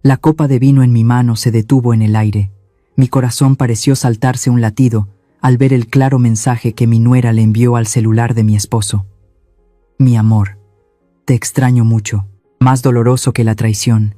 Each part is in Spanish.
La copa de vino en mi mano se detuvo en el aire. Mi corazón pareció saltarse un latido al ver el claro mensaje que mi nuera le envió al celular de mi esposo. Mi amor, te extraño mucho. Más doloroso que la traición.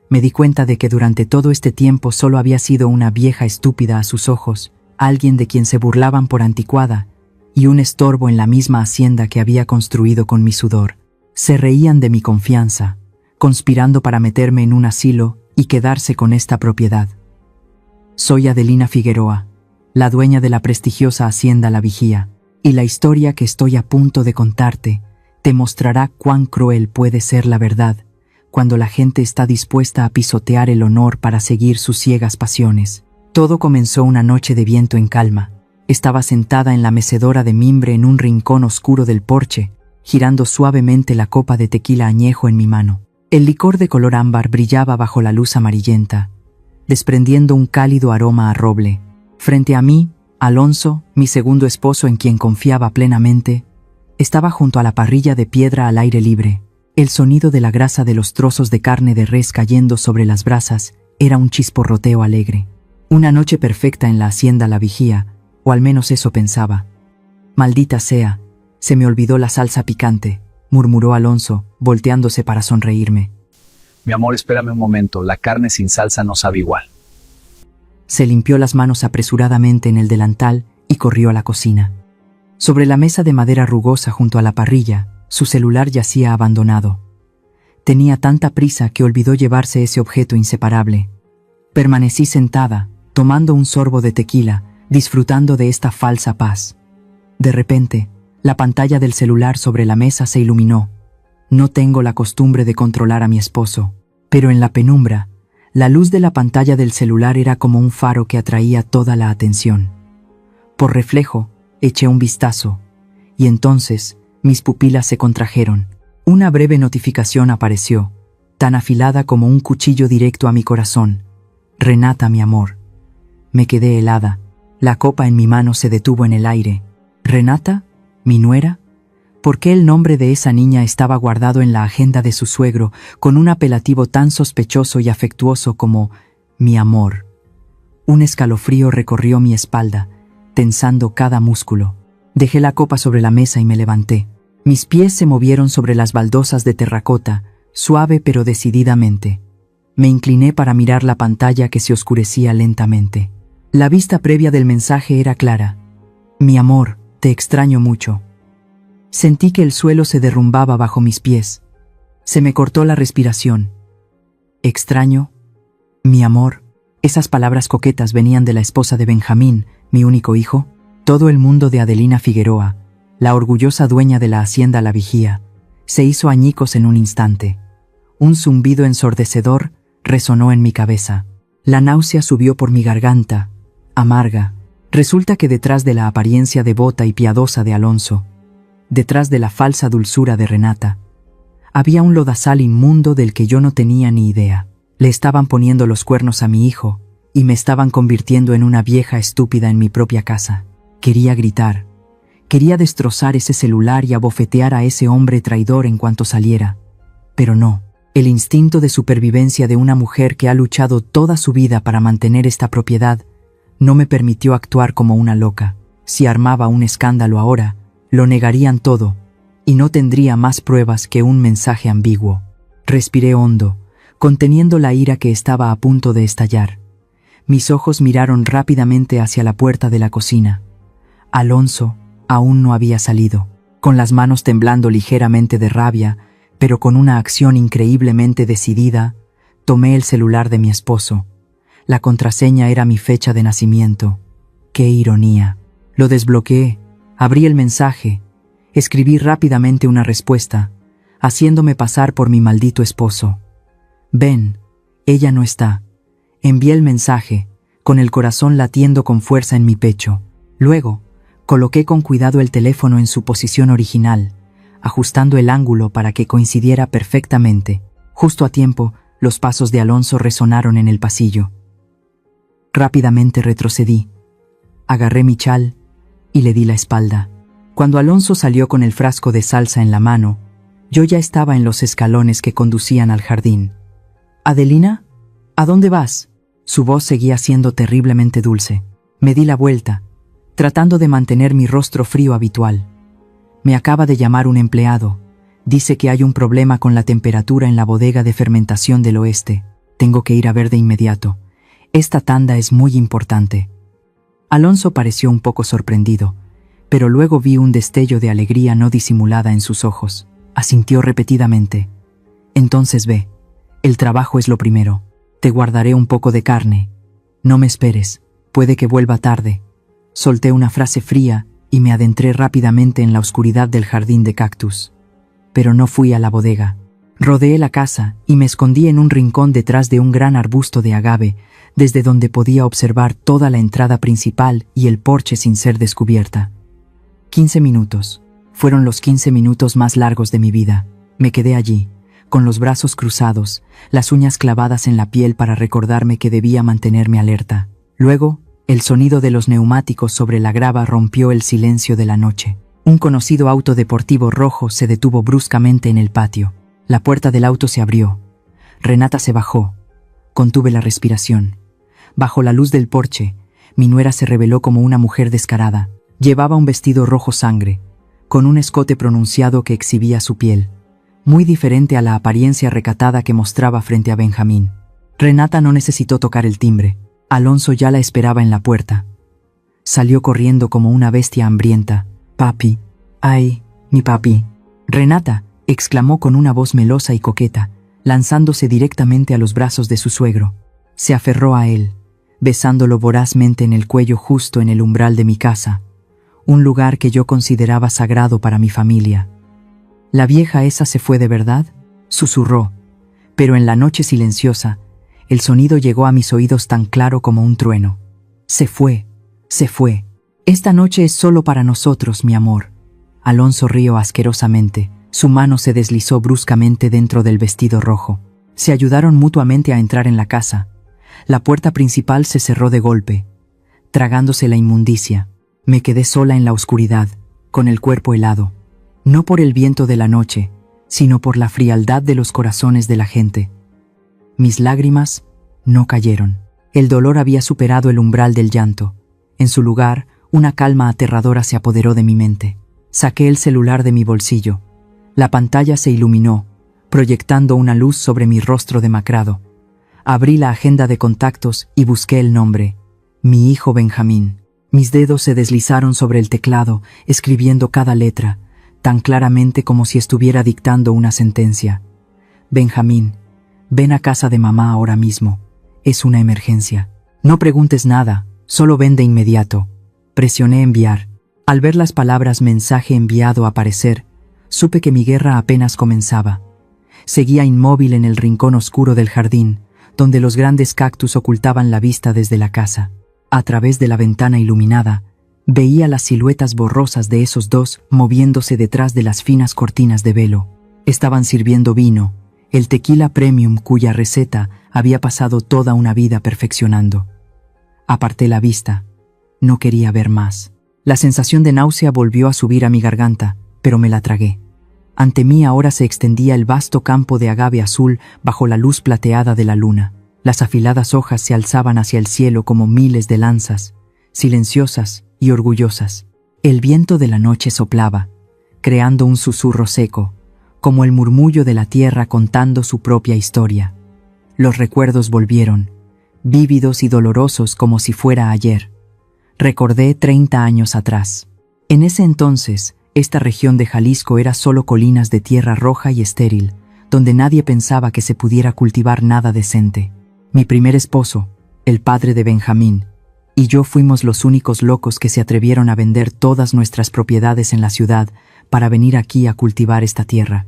Me di cuenta de que durante todo este tiempo solo había sido una vieja estúpida a sus ojos, alguien de quien se burlaban por anticuada, y un estorbo en la misma hacienda que había construido con mi sudor. Se reían de mi confianza, conspirando para meterme en un asilo y quedarse con esta propiedad. Soy Adelina Figueroa, la dueña de la prestigiosa hacienda La Vigía, y la historia que estoy a punto de contarte te mostrará cuán cruel puede ser la verdad cuando la gente está dispuesta a pisotear el honor para seguir sus ciegas pasiones. Todo comenzó una noche de viento en calma. Estaba sentada en la mecedora de mimbre en un rincón oscuro del porche, girando suavemente la copa de tequila añejo en mi mano. El licor de color ámbar brillaba bajo la luz amarillenta, desprendiendo un cálido aroma a roble. Frente a mí, Alonso, mi segundo esposo en quien confiaba plenamente, estaba junto a la parrilla de piedra al aire libre. El sonido de la grasa de los trozos de carne de res cayendo sobre las brasas era un chisporroteo alegre. Una noche perfecta en la hacienda La Vigía, o al menos eso pensaba. Maldita sea, se me olvidó la salsa picante, murmuró Alonso, volteándose para sonreírme. Mi amor, espérame un momento, la carne sin salsa no sabe igual. Se limpió las manos apresuradamente en el delantal y corrió a la cocina. Sobre la mesa de madera rugosa junto a la parrilla, su celular yacía abandonado. Tenía tanta prisa que olvidó llevarse ese objeto inseparable. Permanecí sentada, tomando un sorbo de tequila, disfrutando de esta falsa paz. De repente, la pantalla del celular sobre la mesa se iluminó. No tengo la costumbre de controlar a mi esposo, pero en la penumbra, la luz de la pantalla del celular era como un faro que atraía toda la atención. Por reflejo, eché un vistazo, y entonces mis pupilas se contrajeron. Una breve notificación apareció, tan afilada como un cuchillo directo a mi corazón. Renata, mi amor. Me quedé helada. La copa en mi mano se detuvo en el aire. ¿Renata? ¿Mi nuera? ¿Por qué el nombre de esa niña estaba guardado en la agenda de su suegro con un apelativo tan sospechoso y afectuoso como mi amor? Un escalofrío recorrió mi espalda, tensando cada músculo. Dejé la copa sobre la mesa y me levanté. Mis pies se movieron sobre las baldosas de terracota, suave pero decididamente. Me incliné para mirar la pantalla que se oscurecía lentamente. La vista previa del mensaje era clara. Mi amor, te extraño mucho. Sentí que el suelo se derrumbaba bajo mis pies. Se me cortó la respiración. Extraño, mi amor. Esas palabras coquetas venían de la esposa de Benjamín, mi único hijo. Todo el mundo de Adelina Figueroa, la orgullosa dueña de la hacienda La Vigía, se hizo añicos en un instante. Un zumbido ensordecedor resonó en mi cabeza. La náusea subió por mi garganta, amarga. Resulta que detrás de la apariencia devota y piadosa de Alonso, detrás de la falsa dulzura de Renata, había un lodazal inmundo del que yo no tenía ni idea. Le estaban poniendo los cuernos a mi hijo, y me estaban convirtiendo en una vieja estúpida en mi propia casa. Quería gritar. Quería destrozar ese celular y abofetear a ese hombre traidor en cuanto saliera. Pero no. El instinto de supervivencia de una mujer que ha luchado toda su vida para mantener esta propiedad no me permitió actuar como una loca. Si armaba un escándalo ahora, lo negarían todo, y no tendría más pruebas que un mensaje ambiguo. Respiré hondo, conteniendo la ira que estaba a punto de estallar. Mis ojos miraron rápidamente hacia la puerta de la cocina. Alonso aún no había salido. Con las manos temblando ligeramente de rabia, pero con una acción increíblemente decidida, tomé el celular de mi esposo. La contraseña era mi fecha de nacimiento. ¡Qué ironía! Lo desbloqueé, abrí el mensaje, escribí rápidamente una respuesta, haciéndome pasar por mi maldito esposo. «Ben, ella no está». Envié el mensaje, con el corazón latiendo con fuerza en mi pecho. Luego, coloqué con cuidado el teléfono en su posición original, ajustando el ángulo para que coincidiera perfectamente. Justo a tiempo, los pasos de Alonso resonaron en el pasillo. Rápidamente retrocedí, agarré mi chal y le di la espalda. Cuando Alonso salió con el frasco de salsa en la mano, yo ya estaba en los escalones que conducían al jardín. «¿Adelina?», ¿A dónde vas? Su voz seguía siendo terriblemente dulce. Me di la vuelta, tratando de mantener mi rostro frío habitual. Me acaba de llamar un empleado. Dice que hay un problema con la temperatura en la bodega de fermentación del oeste. Tengo que ir a ver de inmediato. Esta tanda es muy importante. Alonso pareció un poco sorprendido, pero luego vi un destello de alegría no disimulada en sus ojos. Asintió repetidamente. Entonces ve, el trabajo es lo primero. Te guardaré un poco de carne. No me esperes, puede que vuelva tarde. Solté una frase fría y me adentré rápidamente en la oscuridad del jardín de cactus. Pero no fui a la bodega. Rodeé la casa y me escondí en un rincón detrás de un gran arbusto de agave, desde donde podía observar toda la entrada principal y el porche sin ser descubierta. 15 minutos. Fueron los 15 minutos más largos de mi vida. Me quedé allí, con los brazos cruzados, las uñas clavadas en la piel para recordarme que debía mantenerme alerta. Luego, el sonido de los neumáticos sobre la grava rompió el silencio de la noche. Un conocido auto deportivo rojo se detuvo bruscamente en el patio. La puerta del auto se abrió. Renata se bajó. Contuve la respiración. Bajo la luz del porche, mi nuera se reveló como una mujer descarada. Llevaba un vestido rojo sangre, con un escote pronunciado que exhibía su piel, muy diferente a la apariencia recatada que mostraba frente a Benjamín. Renata no necesitó tocar el timbre. Alonso ya la esperaba en la puerta. Salió corriendo como una bestia hambrienta. «Papi, ay, mi papi». «Renata», exclamó con una voz melosa y coqueta, lanzándose directamente a los brazos de su suegro. Se aferró a él, besándolo vorazmente en el cuello justo en el umbral de mi casa, un lugar que yo consideraba sagrado para mi familia. «¿La vieja esa se fue de verdad?», susurró, pero en la noche silenciosa, el sonido llegó a mis oídos tan claro como un trueno. «Se fue, se fue. Esta noche es solo para nosotros, mi amor». Alonso rió asquerosamente. Su mano se deslizó bruscamente dentro del vestido rojo. Se ayudaron mutuamente a entrar en la casa. La puerta principal se cerró de golpe, tragándose la inmundicia. Me quedé sola en la oscuridad, con el cuerpo helado. No por el viento de la noche, sino por la frialdad de los corazones de la gente. Mis lágrimas no cayeron. El dolor había superado el umbral del llanto. En su lugar, una calma aterradora se apoderó de mi mente. Saqué el celular de mi bolsillo. La pantalla se iluminó, proyectando una luz sobre mi rostro demacrado. Abrí la agenda de contactos y busqué el nombre. Mi hijo Benjamín. Mis dedos se deslizaron sobre el teclado, escribiendo cada letra, tan claramente como si estuviera dictando una sentencia. «Benjamín, ven a casa de mamá ahora mismo. Es una emergencia. No preguntes nada, solo ven de inmediato». Presioné enviar. Al ver las palabras mensaje enviado aparecer, supe que mi guerra apenas comenzaba. Seguía inmóvil en el rincón oscuro del jardín, donde los grandes cactus ocultaban la vista desde la casa. A través de la ventana iluminada, veía las siluetas borrosas de esos dos moviéndose detrás de las finas cortinas de velo. Estaban sirviendo vino, el tequila premium cuya receta había pasado toda una vida perfeccionando. Aparté la vista. No quería ver más. La sensación de náusea volvió a subir a mi garganta, pero me la tragué. Ante mí ahora se extendía el vasto campo de agave azul bajo la luz plateada de la luna. Las afiladas hojas se alzaban hacia el cielo como miles de lanzas, silenciosas y orgullosas. El viento de la noche soplaba, creando un susurro seco, como el murmullo de la tierra contando su propia historia. Los recuerdos volvieron, vívidos y dolorosos como si fuera ayer. Recordé 30 años atrás. En ese entonces, esta región de Jalisco era solo colinas de tierra roja y estéril, donde nadie pensaba que se pudiera cultivar nada decente. Mi primer esposo, el padre de Benjamín, y yo fuimos los únicos locos que se atrevieron a vender todas nuestras propiedades en la ciudad para venir aquí a cultivar esta tierra.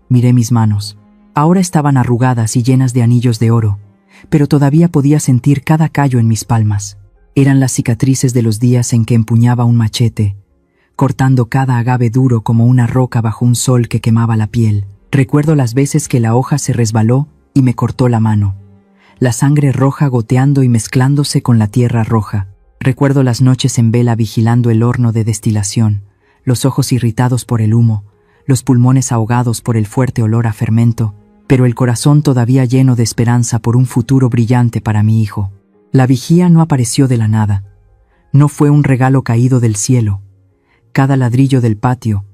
Miré mis manos. Ahora estaban arrugadas y llenas de anillos de oro, pero todavía podía sentir cada callo en mis palmas. Eran las cicatrices de los días en que empuñaba un machete, cortando cada agave duro como una roca bajo un sol que quemaba la piel. Recuerdo las veces que la hoja se resbaló y me cortó la mano, la sangre roja goteando y mezclándose con la tierra roja. Recuerdo las noches en vela vigilando el horno de destilación, los ojos irritados por el humo, los pulmones ahogados por el fuerte olor a fermento, pero el corazón todavía lleno de esperanza por un futuro brillante para mi hijo. La vigía no apareció de la nada. No fue un regalo caído del cielo. Cada ladrillo del patio,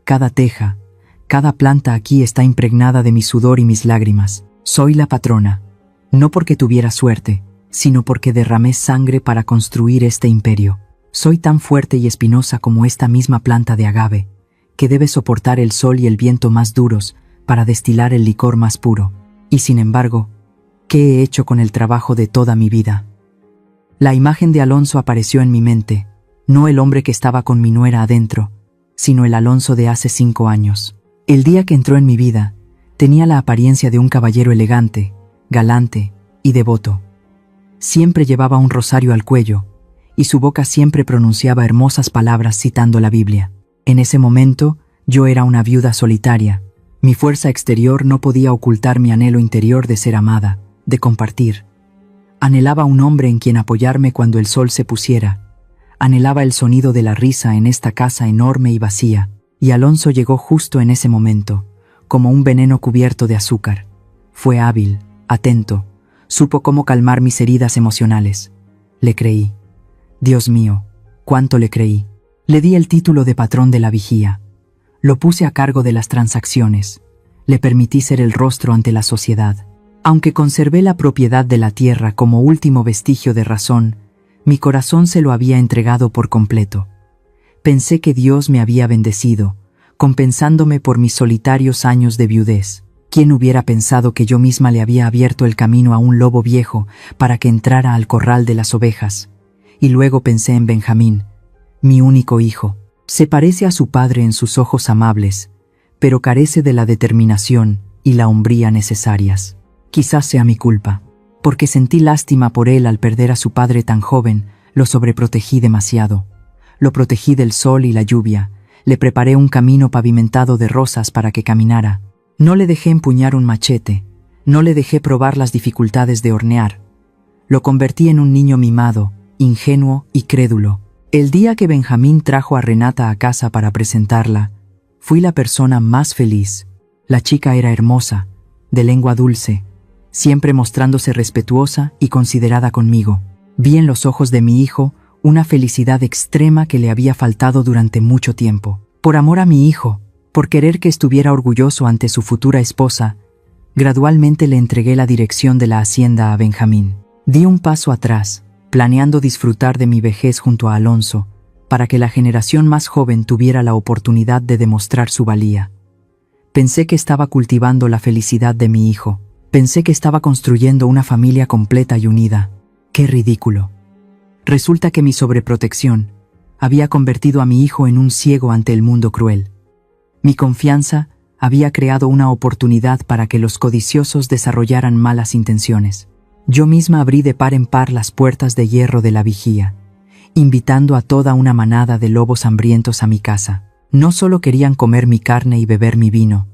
cada teja, cada planta aquí está impregnada de mi sudor y mis lágrimas. Soy la patrona, no porque tuviera suerte, sino porque derramé sangre para construir este imperio. Soy tan fuerte y espinosa como esta misma planta de agave, que debe soportar el sol y el viento más duros para destilar el licor más puro. Y sin embargo, ¿qué he hecho con el trabajo de toda mi vida? La imagen de Alonso apareció en mi mente, no el hombre que estaba con mi nuera adentro, sino el Alonso de hace 5 años. El día que entró en mi vida, tenía la apariencia de un caballero elegante, galante y devoto. Siempre llevaba un rosario al cuello, y su boca siempre pronunciaba hermosas palabras citando la Biblia. En ese momento, yo era una viuda solitaria. Mi fuerza exterior no podía ocultar mi anhelo interior de ser amada, de compartir. Anhelaba un hombre en quien apoyarme cuando el sol se pusiera. Anhelaba el sonido de la risa en esta casa enorme y vacía, y Alonso llegó justo en ese momento, como un veneno cubierto de azúcar. Fue hábil, atento, supo cómo calmar mis heridas emocionales. Le creí. Dios mío, cuánto le creí. Le di el título de patrón de la vigía. Lo puse a cargo de las transacciones. Le permití ser el rostro ante la sociedad. Aunque conservé la propiedad de la tierra como último vestigio de razón, mi corazón se lo había entregado por completo. Pensé que Dios me había bendecido, compensándome por mis solitarios años de viudez. ¿Quién hubiera pensado que yo misma le había abierto el camino a un lobo viejo para que entrara al corral de las ovejas? Y luego pensé en Benjamín, mi único hijo. Se parece a su padre en sus ojos amables, pero carece de la determinación y la hombría necesarias. Quizás sea mi culpa, porque sentí lástima por él al perder a su padre tan joven, lo sobreprotegí demasiado. Lo protegí del sol y la lluvia, le preparé un camino pavimentado de rosas para que caminara. No le dejé empuñar un machete, no le dejé probar las dificultades de hornear. Lo convertí en un niño mimado, ingenuo y crédulo. El día que Benjamín trajo a Renata a casa para presentarla, fui la persona más feliz. La chica era hermosa, de lengua dulce, siempre mostrándose respetuosa y considerada conmigo. Vi en los ojos de mi hijo una felicidad extrema que le había faltado durante mucho tiempo. Por amor a mi hijo, por querer que estuviera orgulloso ante su futura esposa, gradualmente le entregué la dirección de la hacienda a Benjamín. Di un paso atrás, planeando disfrutar de mi vejez junto a Alonso, para que la generación más joven tuviera la oportunidad de demostrar su valía. Pensé que estaba cultivando la felicidad de mi hijo. Pensé que estaba construyendo una familia completa y unida. ¡Qué ridículo! Resulta que mi sobreprotección había convertido a mi hijo en un ciego ante el mundo cruel. Mi confianza había creado una oportunidad para que los codiciosos desarrollaran malas intenciones. Yo misma abrí de par en par las puertas de hierro de la vigía, invitando a toda una manada de lobos hambrientos a mi casa. No solo querían comer mi carne y beber mi vino,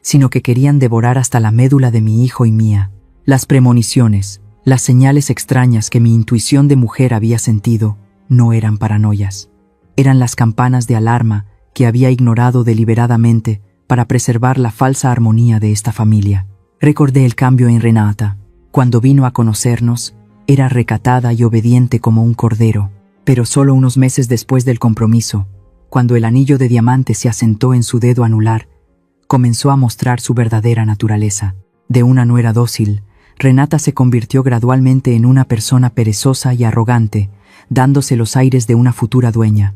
sino que querían devorar hasta la médula de mi hijo y mía. Las premoniciones, las señales extrañas que mi intuición de mujer había sentido, no eran paranoias. Eran las campanas de alarma que había ignorado deliberadamente para preservar la falsa armonía de esta familia. Recordé el cambio en Renata. Cuando vino a conocernos, era recatada y obediente como un cordero, pero solo unos meses después del compromiso, cuando el anillo de diamante se asentó en su dedo anular, comenzó a mostrar su verdadera naturaleza. De una nuera dócil, Renata se convirtió gradualmente en una persona perezosa y arrogante, dándose los aires de una futura dueña.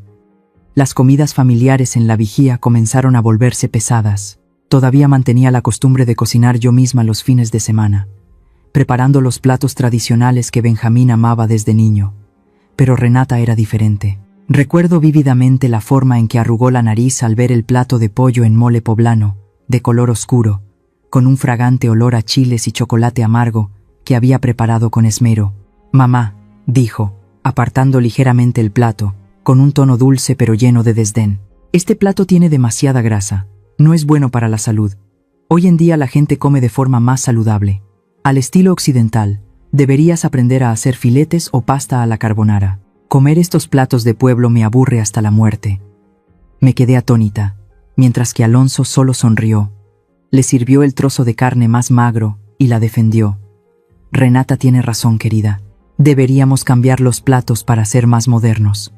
Las comidas familiares en la vigía comenzaron a volverse pesadas. Todavía mantenía la costumbre de cocinar yo misma los fines de semana, preparando los platos tradicionales que Benjamín amaba desde niño. Pero Renata era diferente. Recuerdo vívidamente la forma en que arrugó la nariz al ver el plato de pollo en mole poblano, de color oscuro, con un fragante olor a chiles y chocolate amargo que había preparado con esmero. «Mamá», dijo, apartando ligeramente el plato, con un tono dulce pero lleno de desdén. «Este plato tiene demasiada grasa. No es bueno para la salud. Hoy en día la gente come de forma más saludable. Al estilo occidental, deberías aprender a hacer filetes o pasta a la carbonara. Comer estos platos de pueblo me aburre hasta la muerte». Me quedé atónita, mientras que Alonso solo sonrió. Le sirvió el trozo de carne más magro y la defendió. Renata tiene razón, querida. Deberíamos cambiar los platos para ser más modernos.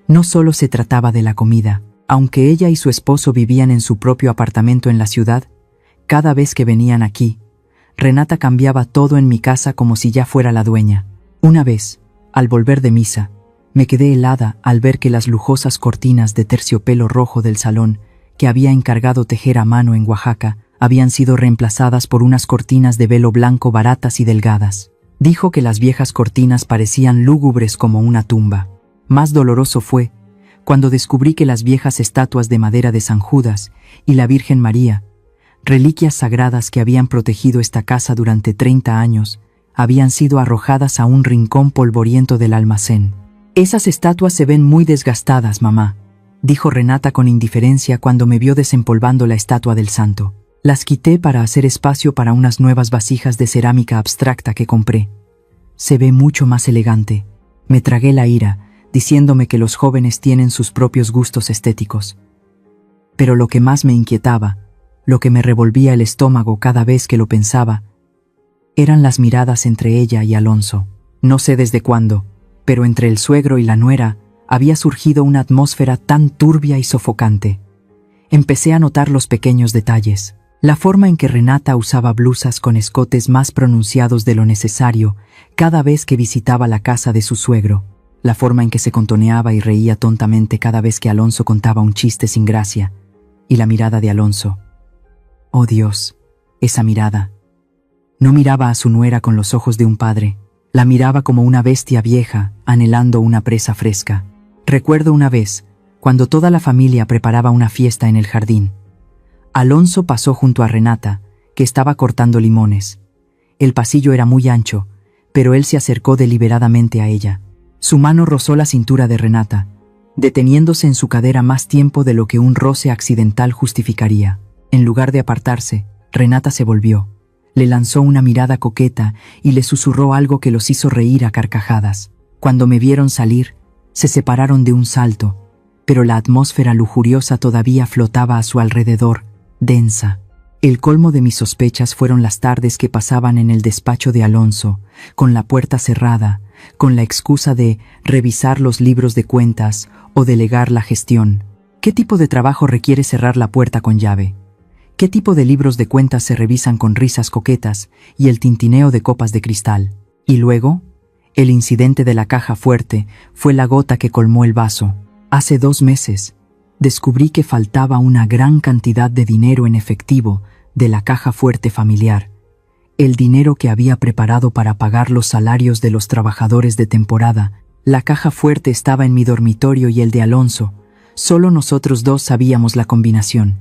No solo se trataba de la comida. Aunque ella y su esposo vivían en su propio apartamento en la ciudad, cada vez que venían aquí, Renata cambiaba todo en mi casa como si ya fuera la dueña. Una vez, al volver de misa, me quedé helada al ver que las lujosas cortinas de terciopelo rojo del salón que había encargado tejer a mano en Oaxaca habían sido reemplazadas por unas cortinas de velo blanco baratas y delgadas. Dijo que las viejas cortinas parecían lúgubres como una tumba. Más doloroso fue cuando descubrí que las viejas estatuas de madera de San Judas y la Virgen María, reliquias sagradas que habían protegido esta casa durante 30 años, habían sido arrojadas a un rincón polvoriento del almacén. «Esas estatuas se ven muy desgastadas, mamá», dijo Renata con indiferencia cuando me vio desempolvando la estatua del santo. Las quité para hacer espacio para unas nuevas vasijas de cerámica abstracta que compré. Se ve mucho más elegante. Me tragué la ira, diciéndome que los jóvenes tienen sus propios gustos estéticos. Pero lo que más me inquietaba, lo que me revolvía el estómago cada vez que lo pensaba, eran las miradas entre ella y Alonso. No sé desde cuándo, pero entre el suegro y la nuera había surgido una atmósfera tan turbia y sofocante. Empecé a notar los pequeños detalles. La forma en que Renata usaba blusas con escotes más pronunciados de lo necesario cada vez que visitaba la casa de su suegro. La forma en que se contoneaba y reía tontamente cada vez que Alonso contaba un chiste sin gracia. Y la mirada de Alonso. Oh Dios, esa mirada. No miraba a su nuera con los ojos de un padre. La miraba como una bestia vieja, anhelando una presa fresca. Recuerdo una vez, cuando toda la familia preparaba una fiesta en el jardín. Alonso pasó junto a Renata, que estaba cortando limones. El pasillo era muy ancho, pero él se acercó deliberadamente a ella. Su mano rozó la cintura de Renata, deteniéndose en su cadera más tiempo de lo que un roce accidental justificaría. En lugar de apartarse, Renata se volvió, le lanzó una mirada coqueta y le susurró algo que los hizo reír a carcajadas. Cuando me vieron salir, se separaron de un salto, pero la atmósfera lujuriosa todavía flotaba a su alrededor, densa. El colmo de mis sospechas fueron las tardes que pasaban en el despacho de Alonso, con la puerta cerrada, con la excusa de revisar los libros de cuentas o delegar la gestión. ¿Qué tipo de trabajo requiere cerrar la puerta con llave? ¿Qué tipo de libros de cuentas se revisan con risas coquetas y el tintineo de copas de cristal? Y luego, el incidente de la caja fuerte fue la gota que colmó el vaso. Hace 2 meses, descubrí que faltaba una gran cantidad de dinero en efectivo de la caja fuerte familiar, el dinero que había preparado para pagar los salarios de los trabajadores de temporada. La caja fuerte estaba en mi dormitorio y el de Alonso. Solo nosotros dos sabíamos la combinación.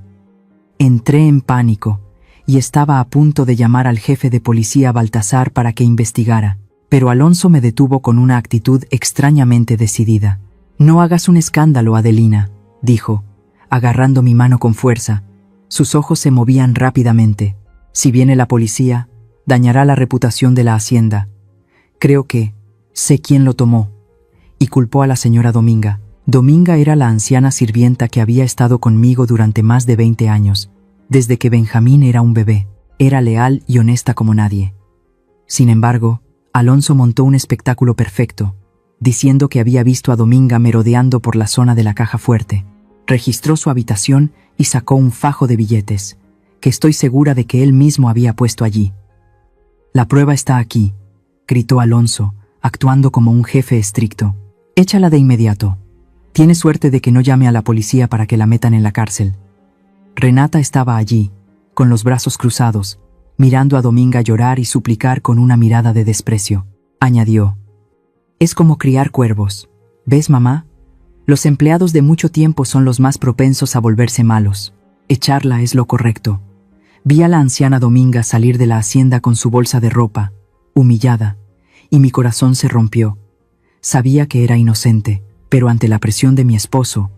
Entré en pánico y estaba a punto de llamar al jefe de policía Baltasar para que investigara, pero Alonso me detuvo con una actitud extrañamente decidida. «No hagas un escándalo, Adelina», dijo, agarrando mi mano con fuerza. Sus ojos se movían rápidamente. «Si viene la policía, dañará la reputación de la hacienda. Creo que sé quién lo tomó». Y culpó a la señora Dominga. Dominga era la anciana sirvienta que había estado conmigo durante más de 20 años, desde que Benjamín era un bebé. Era leal y honesta como nadie. Sin embargo, Alonso montó un espectáculo perfecto, diciendo que había visto a Dominga merodeando por la zona de la caja fuerte. Registró su habitación y sacó un fajo de billetes, que estoy segura de que él mismo había puesto allí. «La prueba está aquí», gritó Alonso, actuando como un jefe estricto. «Échala de inmediato. Tiene suerte de que no llame a la policía para que la metan en la cárcel». Renata estaba allí, con los brazos cruzados, mirando a Dominga llorar y suplicar con una mirada de desprecio. Añadió: «Es como criar cuervos. ¿Ves, mamá? Los empleados de mucho tiempo son los más propensos a volverse malos. Echarla es lo correcto». Vi a la anciana Dominga salir de la hacienda con su bolsa de ropa, humillada, y mi corazón se rompió. Sabía que era inocente, pero ante la presión de mi esposo,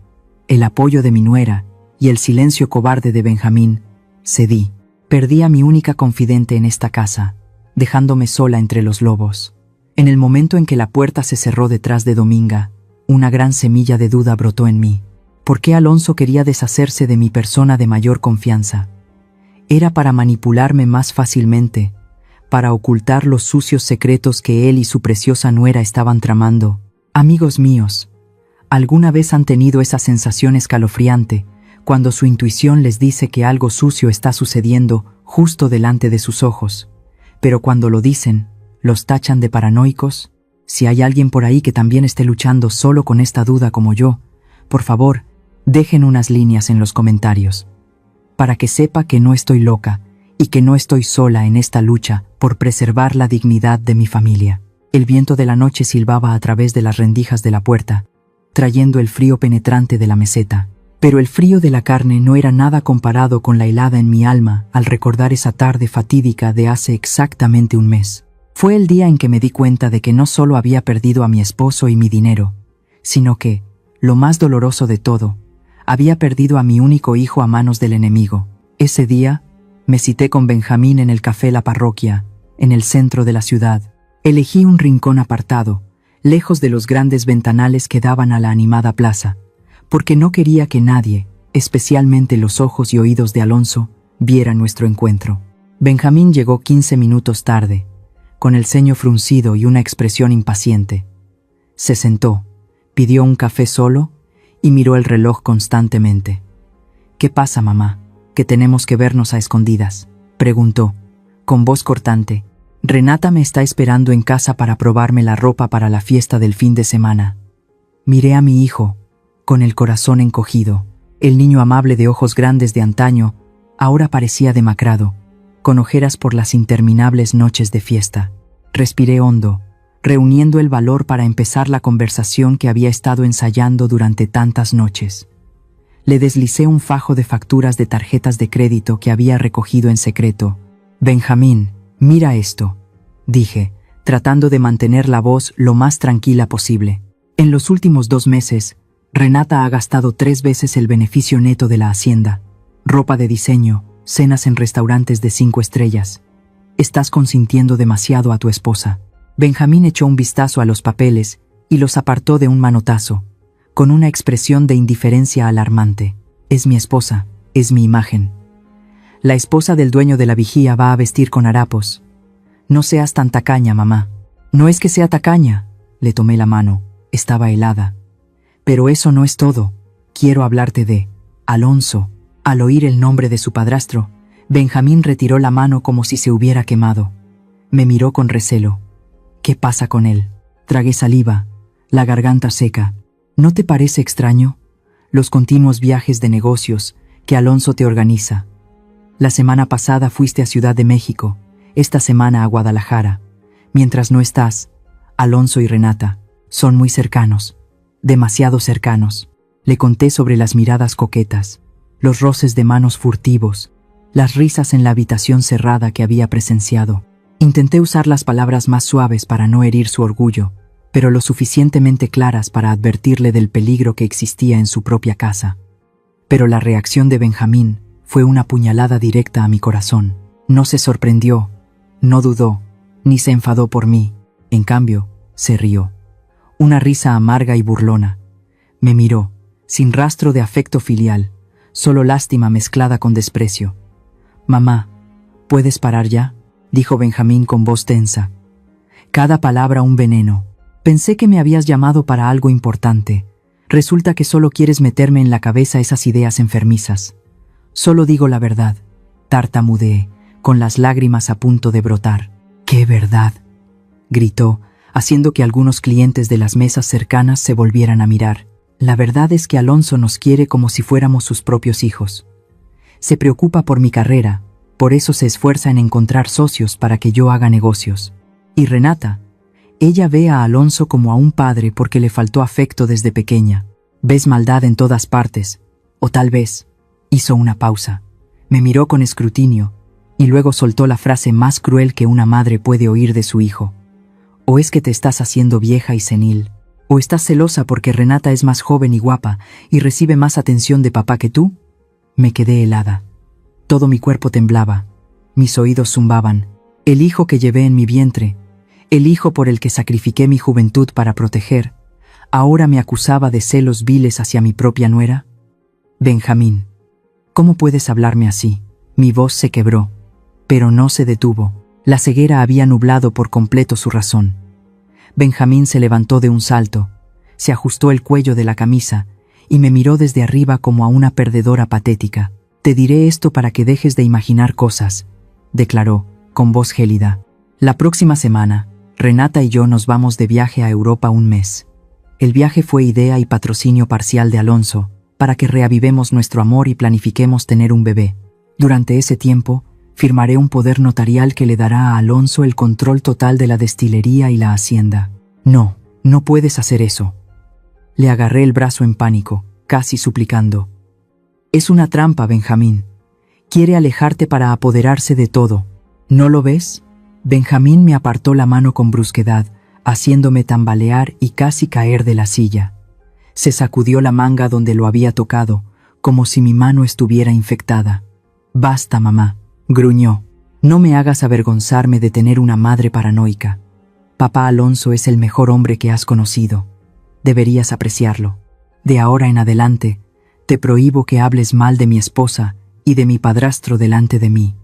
el apoyo de mi nuera y el silencio cobarde de Benjamín, cedí. Perdí a mi única confidente en esta casa, dejándome sola entre los lobos. En el momento en que la puerta se cerró detrás de Dominga, una gran semilla de duda brotó en mí. ¿Por qué Alonso quería deshacerse de mi persona de mayor confianza? Era para manipularme más fácilmente, para ocultar los sucios secretos que él y su preciosa nuera estaban tramando. Amigos míos, ¿alguna vez han tenido esa sensación escalofriante cuando su intuición les dice que algo sucio está sucediendo justo delante de sus ojos, pero cuando lo dicen, los tachan de paranoicos? Si hay alguien por ahí que también esté luchando solo con esta duda como yo, por favor, dejen unas líneas en los comentarios, para que sepa que no estoy loca y que no estoy sola en esta lucha por preservar la dignidad de mi familia. El viento de la noche silbaba a través de las rendijas de la puerta, trayendo el frío penetrante de la meseta. Pero el frío de la carne no era nada comparado con la helada en mi alma al recordar esa tarde fatídica de hace exactamente un mes. Fue el día en que me di cuenta de que no solo había perdido a mi esposo y mi dinero, sino que, lo más doloroso de todo, había perdido a mi único hijo a manos del enemigo. Ese día, me cité con Benjamín en el café La Parroquia, en el centro de la ciudad. Elegí un rincón apartado, lejos de los grandes ventanales que daban a la animada plaza, porque no quería que nadie, especialmente los ojos y oídos de Alonso, viera nuestro encuentro. Benjamín llegó 15 minutos tarde, con el ceño fruncido y una expresión impaciente. Se sentó, pidió un café solo y miró el reloj constantemente. «¿Qué pasa, mamá? ¿Que tenemos que vernos a escondidas?», preguntó, con voz cortante. «Renata me está esperando en casa para probarme la ropa para la fiesta del fin de semana». Miré a mi hijo, con el corazón encogido. El niño amable de ojos grandes de antaño ahora parecía demacrado, con ojeras por las interminables noches de fiesta. Respiré hondo, reuniendo el valor para empezar la conversación que había estado ensayando durante tantas noches. Le deslicé un fajo de facturas de tarjetas de crédito que había recogido en secreto. «Benjamín, mira esto», dije, tratando de mantener la voz lo más tranquila posible. «En los últimos 2 meses, Renata ha gastado 3 veces el beneficio neto de la hacienda. Ropa de diseño, cenas en restaurantes de 5 estrellas. Estás consintiendo demasiado a tu esposa». Benjamín echó un vistazo a los papeles y los apartó de un manotazo, con una expresión de indiferencia alarmante. «Es mi esposa, es mi imagen. La esposa del dueño de la vigía va a vestir con harapos. No seas tan tacaña, mamá». «No es que sea tacaña», le tomé la mano, estaba helada. «Pero eso no es todo. Quiero hablarte de Alonso». Al oír el nombre de su padrastro, Benjamín retiró la mano como si se hubiera quemado. Me miró con recelo. «¿Qué pasa con él?». Tragué saliva, la garganta seca. «¿No te parece extraño? Los continuos viajes de negocios que Alonso te organiza. La semana pasada fuiste a Ciudad de México, esta semana a Guadalajara. Mientras no estás, Alonso y Renata son muy cercanos, demasiado cercanos». Le conté sobre las miradas coquetas, los roces de manos furtivos, las risas en la habitación cerrada que había presenciado. Intenté usar las palabras más suaves para no herir su orgullo, pero lo suficientemente claras para advertirle del peligro que existía en su propia casa. Pero la reacción de Benjamín fue una puñalada directa a mi corazón. No se sorprendió, no dudó, ni se enfadó por mí. En cambio, se rió. Una risa amarga y burlona. Me miró, sin rastro de afecto filial, solo lástima mezclada con desprecio. «Mamá, ¿puedes parar ya?», dijo Benjamín con voz tensa. «Cada palabra un veneno. Pensé que me habías llamado para algo importante. Resulta que solo quieres meterme en la cabeza esas ideas enfermizas». «Solo digo la verdad», tartamudeé, con las lágrimas a punto de brotar. «¿Qué verdad?», gritó, haciendo que algunos clientes de las mesas cercanas se volvieran a mirar. «La verdad es que Alonso nos quiere como si fuéramos sus propios hijos. Se preocupa por mi carrera, por eso se esfuerza en encontrar socios para que yo haga negocios. Y Renata, ella ve a Alonso como a un padre porque le faltó afecto desde pequeña. Ves maldad en todas partes, o tal vez». Hizo una pausa, me miró con escrutinio, y luego soltó la frase más cruel que una madre puede oír de su hijo. «¿O es que te estás haciendo vieja y senil? ¿O estás celosa porque Renata es más joven y guapa y recibe más atención de papá que tú?». Me quedé helada. Todo mi cuerpo temblaba, mis oídos zumbaban. El hijo que llevé en mi vientre, el hijo por el que sacrifiqué mi juventud para proteger, ahora me acusaba de celos viles hacia mi propia nuera. «Benjamín, ¿cómo puedes hablarme así?». Mi voz se quebró, pero no se detuvo. La ceguera había nublado por completo su razón. Benjamín se levantó de un salto, se ajustó el cuello de la camisa y me miró desde arriba como a una perdedora patética. «Te diré esto para que dejes de imaginar cosas», declaró, con voz gélida. «La próxima semana, Renata y yo nos vamos de viaje a Europa un mes. El viaje fue idea y patrocinio parcial de Alonso, para que reavivemos nuestro amor y planifiquemos tener un bebé. Durante ese tiempo, firmaré un poder notarial que le dará a Alonso el control total de la destilería y la hacienda». «No, no puedes hacer eso». Le agarré el brazo en pánico, casi suplicando. «Es una trampa, Benjamín. Quiere alejarte para apoderarse de todo. ¿No lo ves?» Benjamín me apartó la mano con brusquedad, haciéndome tambalear y casi caer de la silla. Se sacudió la manga donde lo había tocado, como si mi mano estuviera infectada. «Basta, mamá», gruñó. «No me hagas avergonzarme de tener una madre paranoica. Papá Alonso es el mejor hombre que has conocido. Deberías apreciarlo. De ahora en adelante, te prohíbo que hables mal de mi esposa y de mi padrastro delante de mí.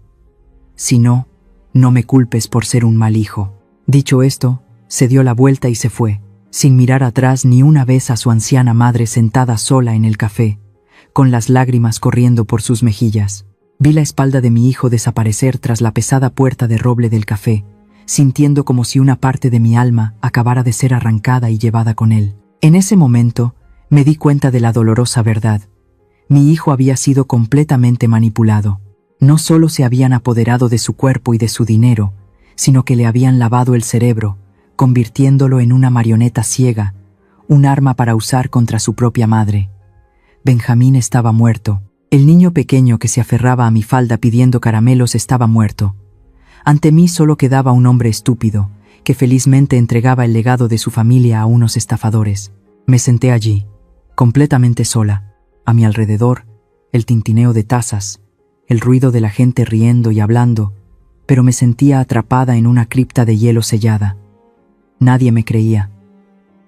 Si no, no me culpes por ser un mal hijo». Dicho esto, se dio la vuelta y se fue, sin mirar atrás ni una vez a su anciana madre sentada sola en el café, con las lágrimas corriendo por sus mejillas. Vi la espalda de mi hijo desaparecer tras la pesada puerta de roble del café, sintiendo como si una parte de mi alma acabara de ser arrancada y llevada con él. En ese momento, me di cuenta de la dolorosa verdad. Mi hijo había sido completamente manipulado. No solo se habían apoderado de su cuerpo y de su dinero, sino que le habían lavado el cerebro, convirtiéndolo en una marioneta ciega, un arma para usar contra su propia madre. Benjamín estaba muerto. El niño pequeño que se aferraba a mi falda pidiendo caramelos estaba muerto. Ante mí solo quedaba un hombre estúpido, que felizmente entregaba el legado de su familia a unos estafadores. Me senté allí, completamente sola. A mi alrededor, el tintineo de tazas, el ruido de la gente riendo y hablando, pero me sentía atrapada en una cripta de hielo sellada. Nadie me creía.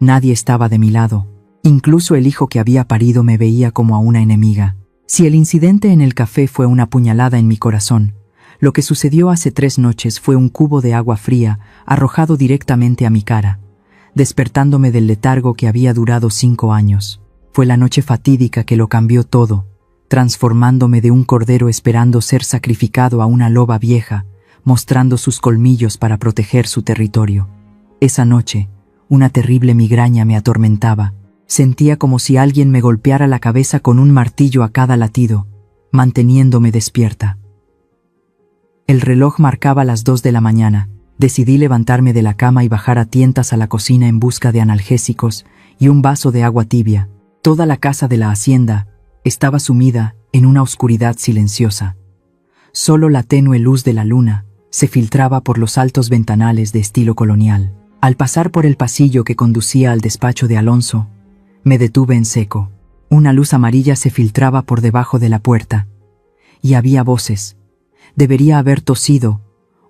Nadie estaba de mi lado. Incluso el hijo que había parido me veía como a una enemiga. Si el incidente en el café fue una puñalada en mi corazón, lo que sucedió hace 3 noches fue un cubo de agua fría arrojado directamente a mi cara, despertándome del letargo que había durado 5 años. Fue la noche fatídica que lo cambió todo, transformándome de un cordero esperando ser sacrificado a una loba vieja, mostrando sus colmillos para proteger su territorio. Esa noche, una terrible migraña me atormentaba. Sentía como si alguien me golpeara la cabeza con un martillo a cada latido, manteniéndome despierta. El reloj marcaba las 2 de la mañana. Decidí levantarme de la cama y bajar a tientas a la cocina en busca de analgésicos y un vaso de agua tibia. Toda la casa de la hacienda estaba sumida en una oscuridad silenciosa. Solo la tenue luz de la luna se filtraba por los altos ventanales de estilo colonial. Al pasar por el pasillo que conducía al despacho de Alonso, me detuve en seco. Una luz amarilla se filtraba por debajo de la puerta. Y había voces. Debería haber tosido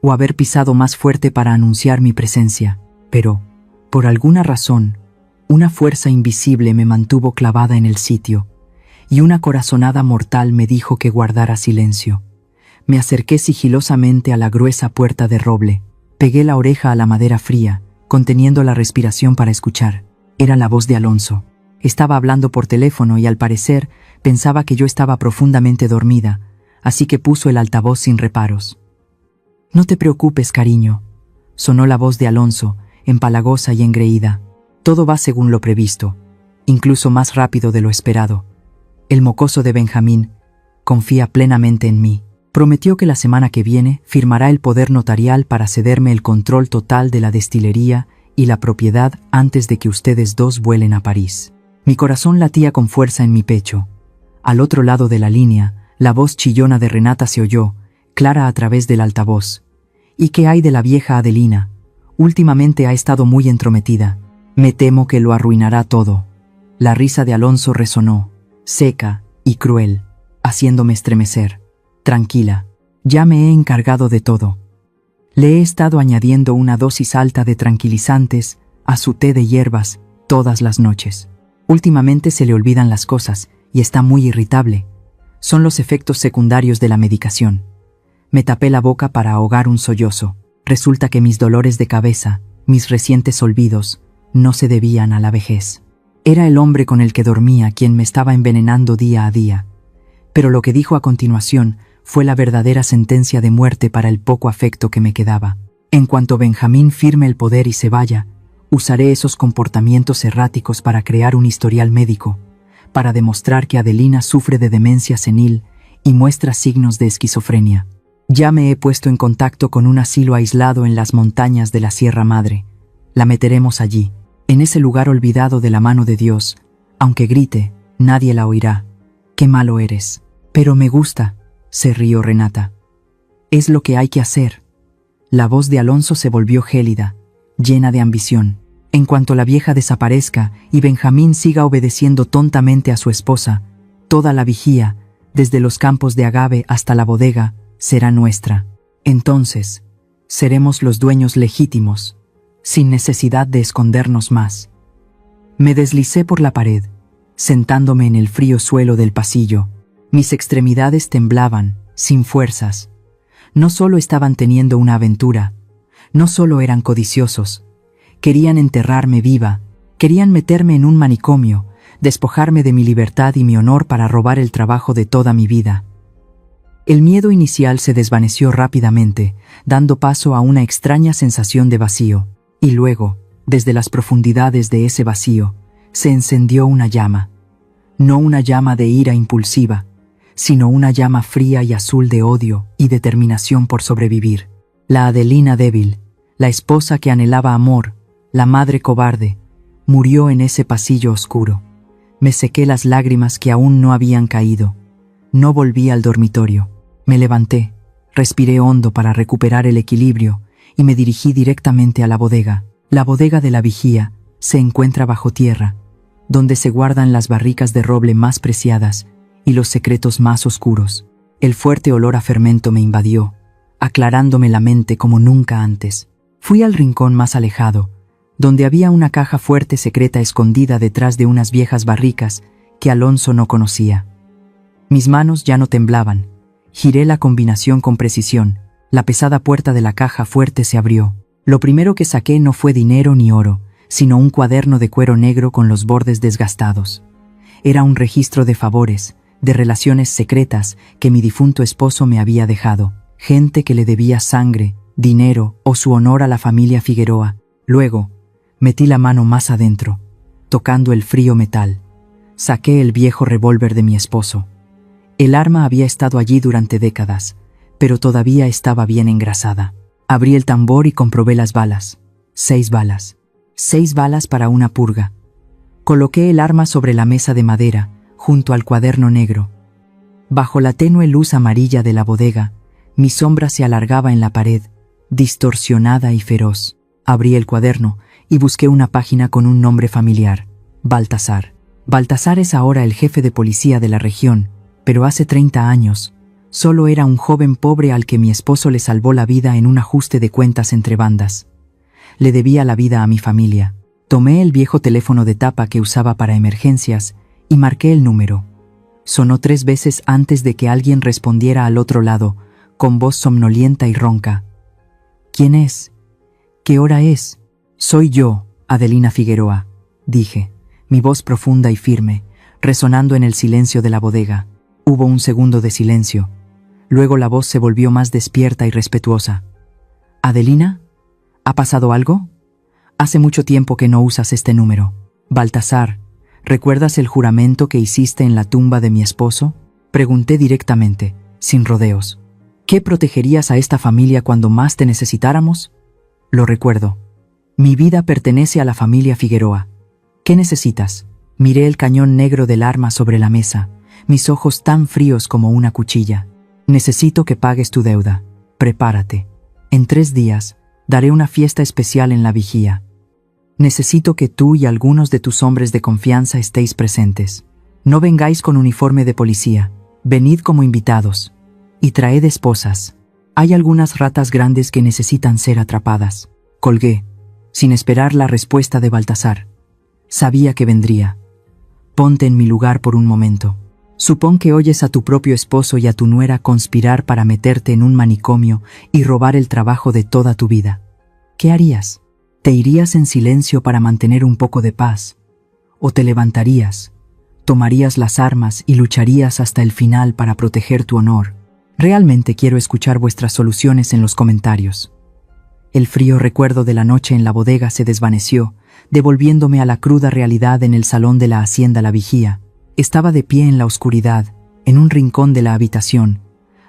o haber pisado más fuerte para anunciar mi presencia, pero, por alguna razón, una fuerza invisible me mantuvo clavada en el sitio, y una corazonada mortal me dijo que guardara silencio. Me acerqué sigilosamente a la gruesa puerta de roble. Pegué la oreja a la madera fría, conteniendo la respiración para escuchar. Era la voz de Alonso. Estaba hablando por teléfono y al parecer pensaba que yo estaba profundamente dormida, así que puso el altavoz sin reparos. «No te preocupes, cariño», sonó la voz de Alonso, empalagosa y engreída. «Todo va según lo previsto, incluso más rápido de lo esperado. El mocoso de Benjamín confía plenamente en mí. Prometió que la semana que viene firmará el poder notarial para cederme el control total de la destilería y la propiedad antes de que ustedes dos vuelen a París». Mi corazón latía con fuerza en mi pecho. Al otro lado de la línea, la voz chillona de Renata se oyó, clara a través del altavoz. «¿Y qué hay de la vieja Adelina? Últimamente ha estado muy entrometida. Me temo que lo arruinará todo». La risa de Alonso resonó, seca y cruel, haciéndome estremecer. «Tranquila, ya me he encargado de todo. Le he estado añadiendo una dosis alta de tranquilizantes a su té de hierbas todas las noches. Últimamente se le olvidan las cosas y está muy irritable. Son los efectos secundarios de la medicación. Me tapé la boca para ahogar un sollozo. Resulta que mis dolores de cabeza, mis recientes olvidos, no se debían a la vejez. Era el hombre con el que dormía quien me estaba envenenando día a día. Pero lo que dijo a continuación fue la verdadera sentencia de muerte para el poco afecto que me quedaba. En cuanto Benjamín firme el poder y se vaya, usaré esos comportamientos erráticos para crear un historial médico, para demostrar que Adelina sufre de demencia senil y muestra signos de esquizofrenia. Ya me he puesto en contacto con un asilo aislado en las montañas de la Sierra Madre. La meteremos allí, en ese lugar olvidado de la mano de Dios. Aunque grite, nadie la oirá. Qué malo eres. Pero me gusta, se rió Renata. Es lo que hay que hacer. La voz de Alonso se volvió gélida, llena de ambición. En cuanto la vieja desaparezca y Benjamín siga obedeciendo tontamente a su esposa, toda la vigía, desde los campos de agave hasta la bodega, será nuestra. Entonces, seremos los dueños legítimos, sin necesidad de escondernos más. Me deslicé por la pared, sentándome en el frío suelo del pasillo. Mis extremidades temblaban, sin fuerzas. No solo estaban teniendo una aventura, no solo eran codiciosos, querían enterrarme viva, querían meterme en un manicomio, despojarme de mi libertad y mi honor para robar el trabajo de toda mi vida. El miedo inicial se desvaneció rápidamente, dando paso a una extraña sensación de vacío, y luego, desde las profundidades de ese vacío, se encendió una llama. No una llama de ira impulsiva, sino una llama fría y azul de odio y determinación por sobrevivir. La Adelina débil, la esposa que anhelaba amor, la madre cobarde, murió en ese pasillo oscuro. Me sequé las lágrimas que aún no habían caído. No volví al dormitorio. Me levanté, respiré hondo para recuperar el equilibrio y me dirigí directamente a la bodega. La bodega de la vigía se encuentra bajo tierra, donde se guardan las barricas de roble más preciadas y los secretos más oscuros. El fuerte olor a fermento me invadió, aclarándome la mente como nunca antes. Fui al rincón más alejado, donde había una caja fuerte secreta escondida detrás de unas viejas barricas que Alonso no conocía. Mis manos ya no temblaban. Giré la combinación con precisión. La pesada puerta de la caja fuerte se abrió. Lo primero que saqué no fue dinero ni oro, sino un cuaderno de cuero negro con los bordes desgastados. Era un registro de favores, de relaciones secretas que mi difunto esposo me había dejado. Gente que le debía sangre, dinero o su honor a la familia Figueroa. Luego, metí la mano más adentro, tocando el frío metal. Saqué el viejo revólver de mi esposo. El arma había estado allí durante décadas, pero todavía estaba bien engrasada. Abrí el tambor y comprobé las balas. 6 balas. 6 balas para una purga. Coloqué el arma sobre la mesa de madera, junto al cuaderno negro. Bajo la tenue luz amarilla de la bodega, mi sombra se alargaba en la pared, distorsionada y feroz. Abrí el cuaderno y busqué una página con un nombre familiar: Baltasar. Baltasar es ahora el jefe de policía de la región, pero hace 30 años, solo era un joven pobre al que mi esposo le salvó la vida en un ajuste de cuentas entre bandas. Le debía la vida a mi familia. Tomé el viejo teléfono de tapa que usaba para emergencias y marqué el número. Sonó 3 veces antes de que alguien respondiera al otro lado, con voz somnolienta y ronca. ¿Quién es? ¿Qué hora es? Soy yo, Adelina Figueroa, dije, mi voz profunda y firme, resonando en el silencio de la bodega. Hubo un segundo de silencio. Luego la voz se volvió más despierta y respetuosa. ¿Adelina? ¿Ha pasado algo? Hace mucho tiempo que no usas este número. Baltasar, ¿recuerdas el juramento que hiciste en la tumba de mi esposo? Pregunté directamente, sin rodeos. ¿Qué protegerías a esta familia cuando más te necesitáramos? Lo recuerdo. Mi vida pertenece a la familia Figueroa. ¿Qué necesitas? Miré el cañón negro del arma sobre la mesa, mis ojos tan fríos como una cuchilla. Necesito que pagues tu deuda. Prepárate. En 3 días, daré una fiesta especial en la vigía. Necesito que tú y algunos de tus hombres de confianza estéis presentes. No vengáis con uniforme de policía. Venid como invitados. Y traed esposas. Hay algunas ratas grandes que necesitan ser atrapadas. Colgué, sin esperar la respuesta de Baltasar. Sabía que vendría. Ponte en mi lugar por un momento. Supón que oyes a tu propio esposo y a tu nuera conspirar para meterte en un manicomio y robar el trabajo de toda tu vida. ¿Qué harías? ¿Te irías en silencio para mantener un poco de paz? ¿O te levantarías, tomarías las armas y lucharías hasta el final para proteger tu honor? Realmente quiero escuchar vuestras soluciones en los comentarios. El frío recuerdo de la noche en la bodega se desvaneció, devolviéndome a la cruda realidad en el salón de la hacienda La Vigía. Estaba de pie en la oscuridad, en un rincón de la habitación,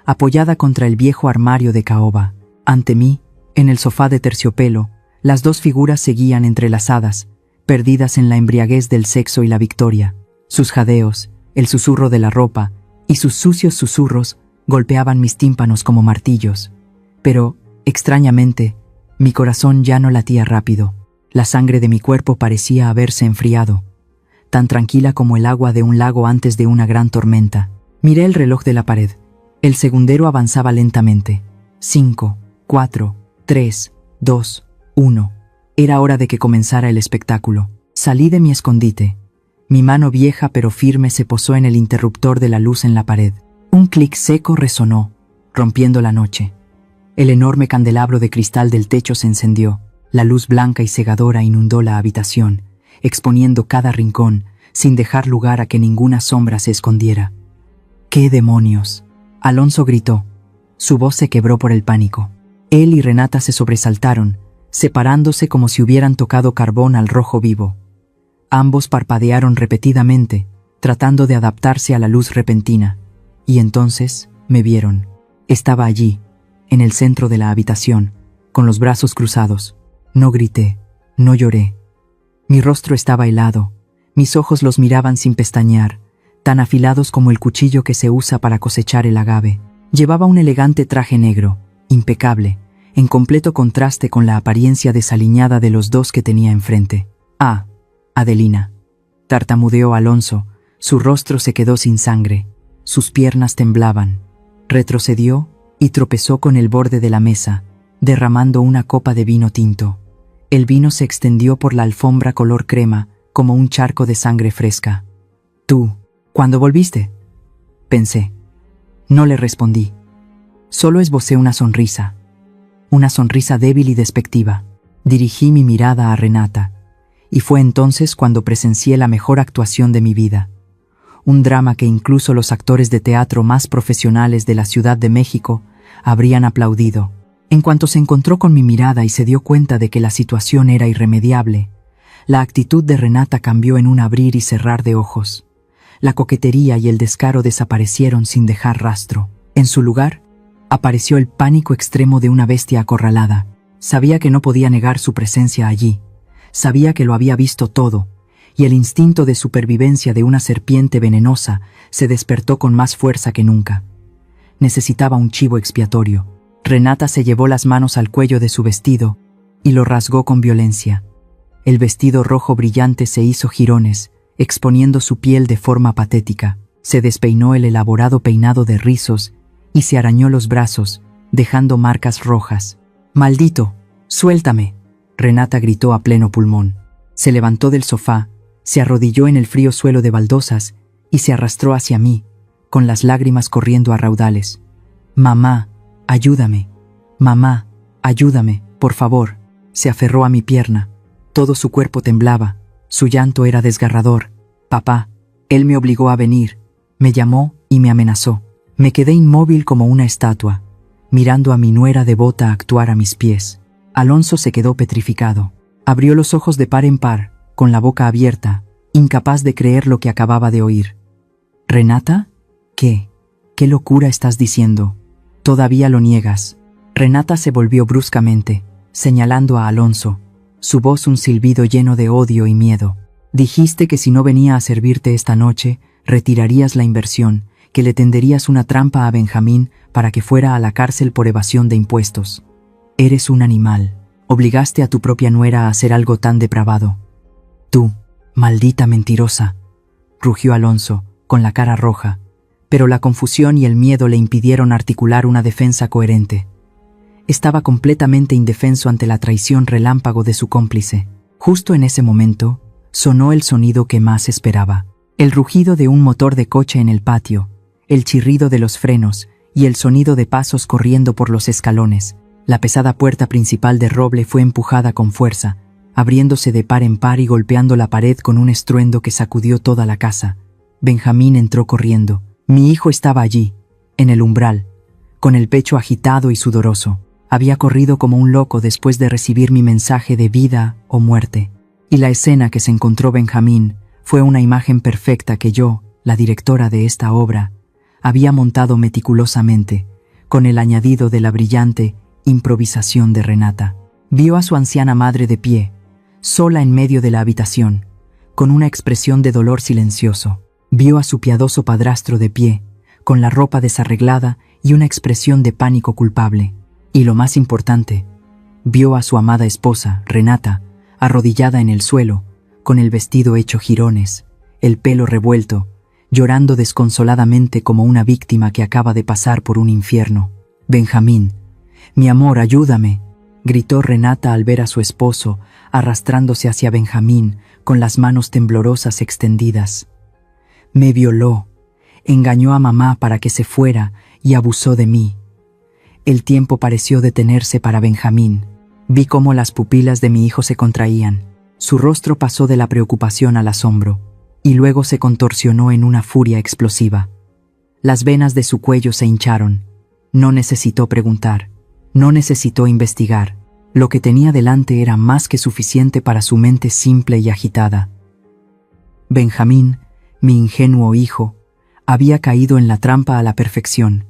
apoyada contra el viejo armario de caoba. Ante mí, en el sofá de terciopelo, las dos figuras seguían entrelazadas, perdidas en la embriaguez del sexo y la victoria. Sus jadeos, el susurro de la ropa y sus sucios susurros golpeaban mis tímpanos como martillos. Pero, extrañamente, mi corazón ya no latía rápido. La sangre de mi cuerpo parecía haberse enfriado, tan tranquila como el agua de un lago antes de una gran tormenta. Miré el reloj de la pared. El segundero avanzaba lentamente. 5, 4, 3, 2, 1. Era hora de que comenzara el espectáculo. Salí de mi escondite. Mi mano vieja pero firme se posó en el interruptor de la luz en la pared. Un clic seco resonó, rompiendo la noche. El enorme candelabro de cristal del techo se encendió. La luz blanca y cegadora inundó la habitación, exponiendo cada rincón, sin dejar lugar a que ninguna sombra se escondiera. ¡Qué demonios! Alonso gritó. Su voz se quebró por el pánico. Él y Renata se sobresaltaron, separándose como si hubieran tocado carbón al rojo vivo. Ambos parpadearon repetidamente, tratando de adaptarse a la luz repentina. Y entonces me vieron. Estaba allí, en el centro de la habitación, con los brazos cruzados. No grité, no lloré. Mi rostro estaba helado, mis ojos los miraban sin pestañear, tan afilados como el cuchillo que se usa para cosechar el agave. Llevaba un elegante traje negro, impecable, en completo contraste con la apariencia desaliñada de los dos que tenía enfrente. «Ah, Adelina», tartamudeó Alonso, su rostro se quedó sin sangre, sus piernas temblaban. Retrocedió y tropezó con el borde de la mesa, derramando una copa de vino tinto. El vino se extendió por la alfombra color crema, como un charco de sangre fresca. «¿Tú, cuándo volviste?», pensé. No le respondí. Solo esbocé una sonrisa débil y despectiva. Dirigí mi mirada a Renata, y fue entonces cuando presencié la mejor actuación de mi vida. Un drama que incluso los actores de teatro más profesionales de la Ciudad de México habrían aplaudido. En cuanto se encontró con mi mirada y se dio cuenta de que la situación era irremediable, la actitud de Renata cambió en un abrir y cerrar de ojos. La coquetería y el descaro desaparecieron sin dejar rastro. En su lugar, apareció el pánico extremo de una bestia acorralada. Sabía que no podía negar su presencia allí. Sabía que lo había visto todo, y el instinto de supervivencia de una serpiente venenosa se despertó con más fuerza que nunca. Necesitaba un chivo expiatorio. Renata se llevó las manos al cuello de su vestido y lo rasgó con violencia. El vestido rojo brillante se hizo jirones, exponiendo su piel de forma patética. Se despeinó el elaborado peinado de rizos y se arañó los brazos, dejando marcas rojas. «¡Maldito! ¡Suéltame!», Renata gritó a pleno pulmón. Se levantó del sofá, se arrodilló en el frío suelo de baldosas y se arrastró hacia mí, con las lágrimas corriendo a raudales. «¡Mamá! ¡Ayúdame! Mamá, ayúdame, por favor!». Se aferró a mi pierna. Todo su cuerpo temblaba. Su llanto era desgarrador. «Papá». Él me obligó a venir. Me llamó y me amenazó. Me quedé inmóvil como una estatua, mirando a mi nuera devota actuar a mis pies. Alonso se quedó petrificado. Abrió los ojos de par en par, con la boca abierta, incapaz de creer lo que acababa de oír. «¿Renata? ¿Qué? ¿Qué locura estás diciendo? Todavía lo niegas». Renata se volvió bruscamente, señalando a Alonso, su voz un silbido lleno de odio y miedo. «Dijiste que si no venía a servirte esta noche, retirarías la inversión, que le tenderías una trampa a Benjamín para que fuera a la cárcel por evasión de impuestos. Eres un animal. Obligaste a tu propia nuera a hacer algo tan depravado». «Tú, maldita mentirosa», rugió Alonso, con la cara roja, pero la confusión y el miedo le impidieron articular una defensa coherente. Estaba completamente indefenso ante la traición relámpago de su cómplice. Justo en ese momento, sonó el sonido que más esperaba. El rugido de un motor de coche en el patio, el chirrido de los frenos y el sonido de pasos corriendo por los escalones. La pesada puerta principal de roble fue empujada con fuerza, abriéndose de par en par y golpeando la pared con un estruendo que sacudió toda la casa. Benjamín entró corriendo. Mi hijo estaba allí, en el umbral, con el pecho agitado y sudoroso. Había corrido como un loco después de recibir mi mensaje de vida o muerte. Y la escena que se encontró Benjamín fue una imagen perfecta que yo, la directora de esta obra, había montado meticulosamente, con el añadido de la brillante improvisación de Renata. Vio a su anciana madre de pie, sola en medio de la habitación, con una expresión de dolor silencioso. Vio a su piadoso padrastro de pie, con la ropa desarreglada y una expresión de pánico culpable. Y lo más importante, vio a su amada esposa, Renata, arrodillada en el suelo, con el vestido hecho jirones, el pelo revuelto, llorando desconsoladamente como una víctima que acaba de pasar por un infierno. «Benjamín, mi amor, ayúdame», gritó Renata al ver a su esposo arrastrándose hacia Benjamín con las manos temblorosas extendidas. «Me violó, engañó a mamá para que se fuera y abusó de mí». El tiempo pareció detenerse para Benjamín. Vi cómo las pupilas de mi hijo se contraían. Su rostro pasó de la preocupación al asombro, y luego se contorsionó en una furia explosiva. Las venas de su cuello se hincharon. No necesitó preguntar, no necesitó investigar. Lo que tenía delante era más que suficiente para su mente simple y agitada. Benjamín, mi ingenuo hijo, había caído en la trampa a la perfección.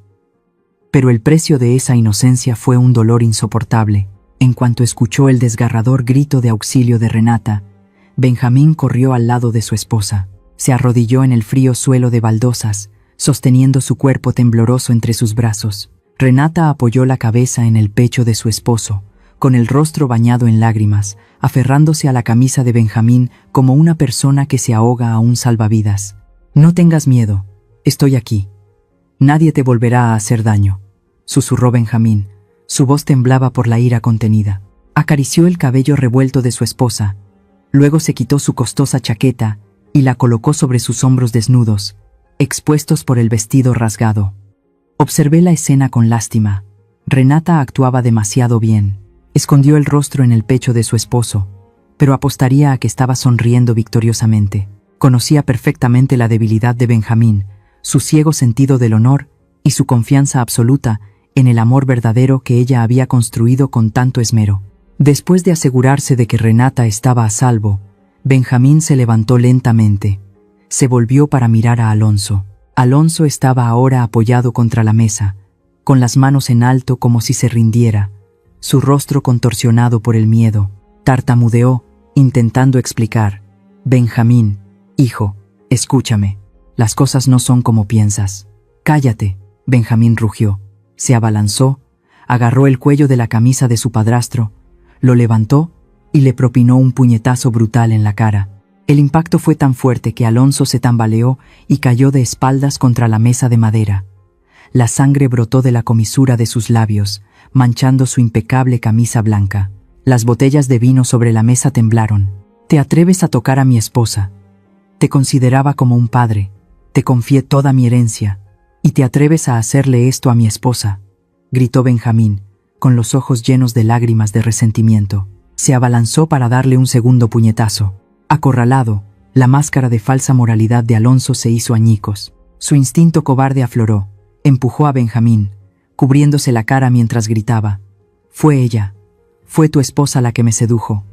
Pero el precio de esa inocencia fue un dolor insoportable. En cuanto escuchó el desgarrador grito de auxilio de Renata, Benjamín corrió al lado de su esposa. Se arrodilló en el frío suelo de baldosas, sosteniendo su cuerpo tembloroso entre sus brazos. Renata apoyó la cabeza en el pecho de su esposo, con el rostro bañado en lágrimas, aferrándose a la camisa de Benjamín como una persona que se ahoga a un salvavidas. «No tengas miedo, estoy aquí. Nadie te volverá a hacer daño», susurró Benjamín. Su voz temblaba por la ira contenida. Acarició el cabello revuelto de su esposa. Luego se quitó su costosa chaqueta y la colocó sobre sus hombros desnudos, expuestos por el vestido rasgado. Observé la escena con lástima. Renata actuaba demasiado bien. Escondió el rostro en el pecho de su esposo, pero apostaría a que estaba sonriendo victoriosamente. Conocía perfectamente la debilidad de Benjamín, su ciego sentido del honor y su confianza absoluta en el amor verdadero que ella había construido con tanto esmero. Después de asegurarse de que Renata estaba a salvo, Benjamín se levantó lentamente. Se volvió para mirar a Alonso. Alonso estaba ahora apoyado contra la mesa, con las manos en alto como si se rindiera, su rostro contorsionado por el miedo. Tartamudeó, intentando explicar. «Benjamín, hijo, escúchame. Las cosas no son como piensas». «Cállate», Benjamín rugió. Se abalanzó, agarró el cuello de la camisa de su padrastro, lo levantó y le propinó un puñetazo brutal en la cara. El impacto fue tan fuerte que Alonso se tambaleó y cayó de espaldas contra la mesa de madera. La sangre brotó de la comisura de sus labios, manchando su impecable camisa blanca. Las botellas de vino sobre la mesa temblaron. «Te atreves a tocar a mi esposa. Te consideraba como un padre. Te confié toda mi herencia. ¿Y te atreves a hacerle esto a mi esposa?», gritó Benjamín, con los ojos llenos de lágrimas de resentimiento. Se abalanzó para darle un segundo puñetazo. Acorralado, la máscara de falsa moralidad de Alonso se hizo añicos. Su instinto cobarde afloró. Empujó a Benjamín, cubriéndose la cara mientras gritaba. «Fue ella. Fue tu esposa la que me sedujo.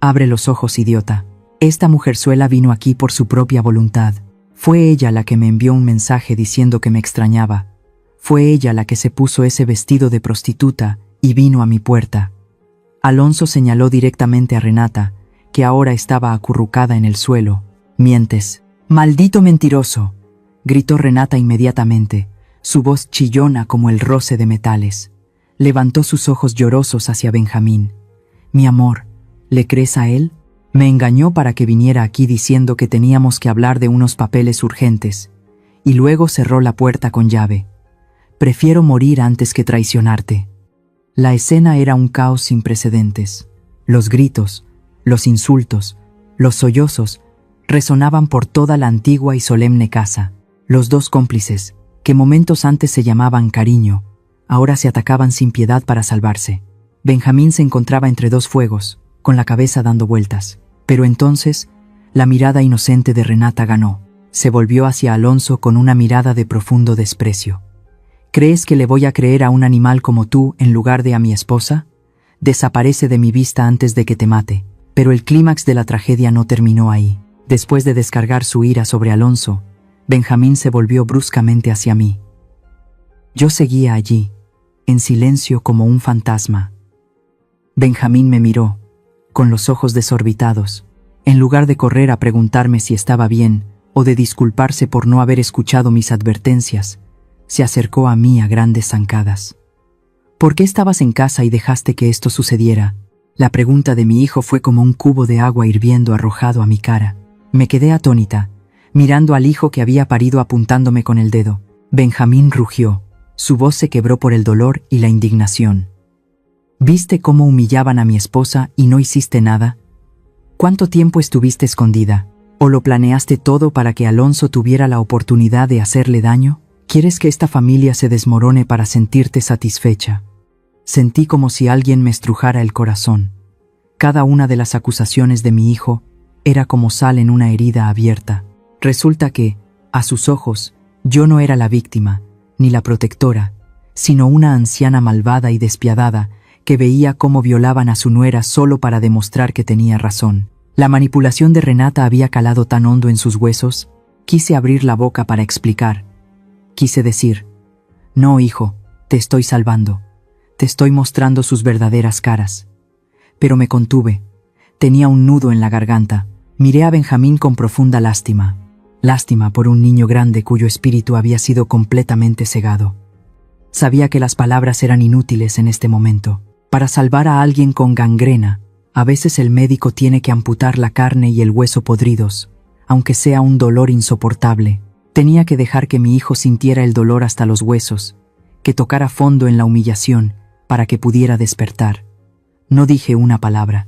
Abre los ojos, idiota. Esta mujerzuela vino aquí por su propia voluntad. Fue ella la que me envió un mensaje diciendo que me extrañaba. Fue ella la que se puso ese vestido de prostituta y vino a mi puerta». Alonso señaló directamente a Renata, que ahora estaba acurrucada en el suelo. «Mientes. ¡Maldito mentiroso!», gritó Renata inmediatamente, su voz chillona como el roce de metales. Levantó sus ojos llorosos hacia Benjamín. «Mi amor, ¿le crees a él? Me engañó para que viniera aquí diciendo que teníamos que hablar de unos papeles urgentes, y luego cerró la puerta con llave. Prefiero morir antes que traicionarte». La escena era un caos sin precedentes. Los gritos, los insultos, los sollozos resonaban por toda la antigua y solemne casa. Los dos cómplices, que momentos antes se llamaban cariño, ahora se atacaban sin piedad para salvarse. Benjamín se encontraba entre dos fuegos, con la cabeza dando vueltas. Pero entonces, la mirada inocente de Renata ganó. Se volvió hacia Alonso con una mirada de profundo desprecio. ¿Crees que le voy a creer a un animal como tú en lugar de a mi esposa? Desaparece de mi vista antes de que te mate. Pero el clímax de la tragedia no terminó ahí. Después de descargar su ira sobre Alonso, Benjamín se volvió bruscamente hacia mí. Yo seguía allí, en silencio como un fantasma. Benjamín me miró, con los ojos desorbitados. En lugar de correr a preguntarme si estaba bien, o de disculparse por no haber escuchado mis advertencias, se acercó a mí a grandes zancadas. ¿Por qué estabas en casa y dejaste que esto sucediera? La pregunta de mi hijo fue como un cubo de agua hirviendo arrojado a mi cara. Me quedé atónita, mirando al hijo que había parido apuntándome con el dedo. Benjamín rugió. Su voz se quebró por el dolor y la indignación. ¿Viste cómo humillaban a mi esposa y no hiciste nada? ¿Cuánto tiempo estuviste escondida? ¿O lo planeaste todo para que Alonso tuviera la oportunidad de hacerle daño? ¿Quieres que esta familia se desmorone para sentirte satisfecha? Sentí como si alguien me estrujara el corazón. Cada una de las acusaciones de mi hijo era como sal en una herida abierta. Resulta que, a sus ojos, yo no era la víctima, ni la protectora, sino una anciana malvada y despiadada que veía cómo violaban a su nuera solo para demostrar que tenía razón. La manipulación de Renata había calado tan hondo en sus huesos, quise abrir la boca para explicar. Quise decir, no, hijo, te estoy salvando, te estoy mostrando sus verdaderas caras. Pero me contuve, tenía un nudo en la garganta. Miré a Benjamín con profunda lástima. Lástima por un niño grande cuyo espíritu había sido completamente cegado. Sabía que las palabras eran inútiles en este momento. Para salvar a alguien con gangrena, a veces el médico tiene que amputar la carne y el hueso podridos, aunque sea un dolor insoportable. Tenía que dejar que mi hijo sintiera el dolor hasta los huesos, que tocara fondo en la humillación para que pudiera despertar. No dije una palabra.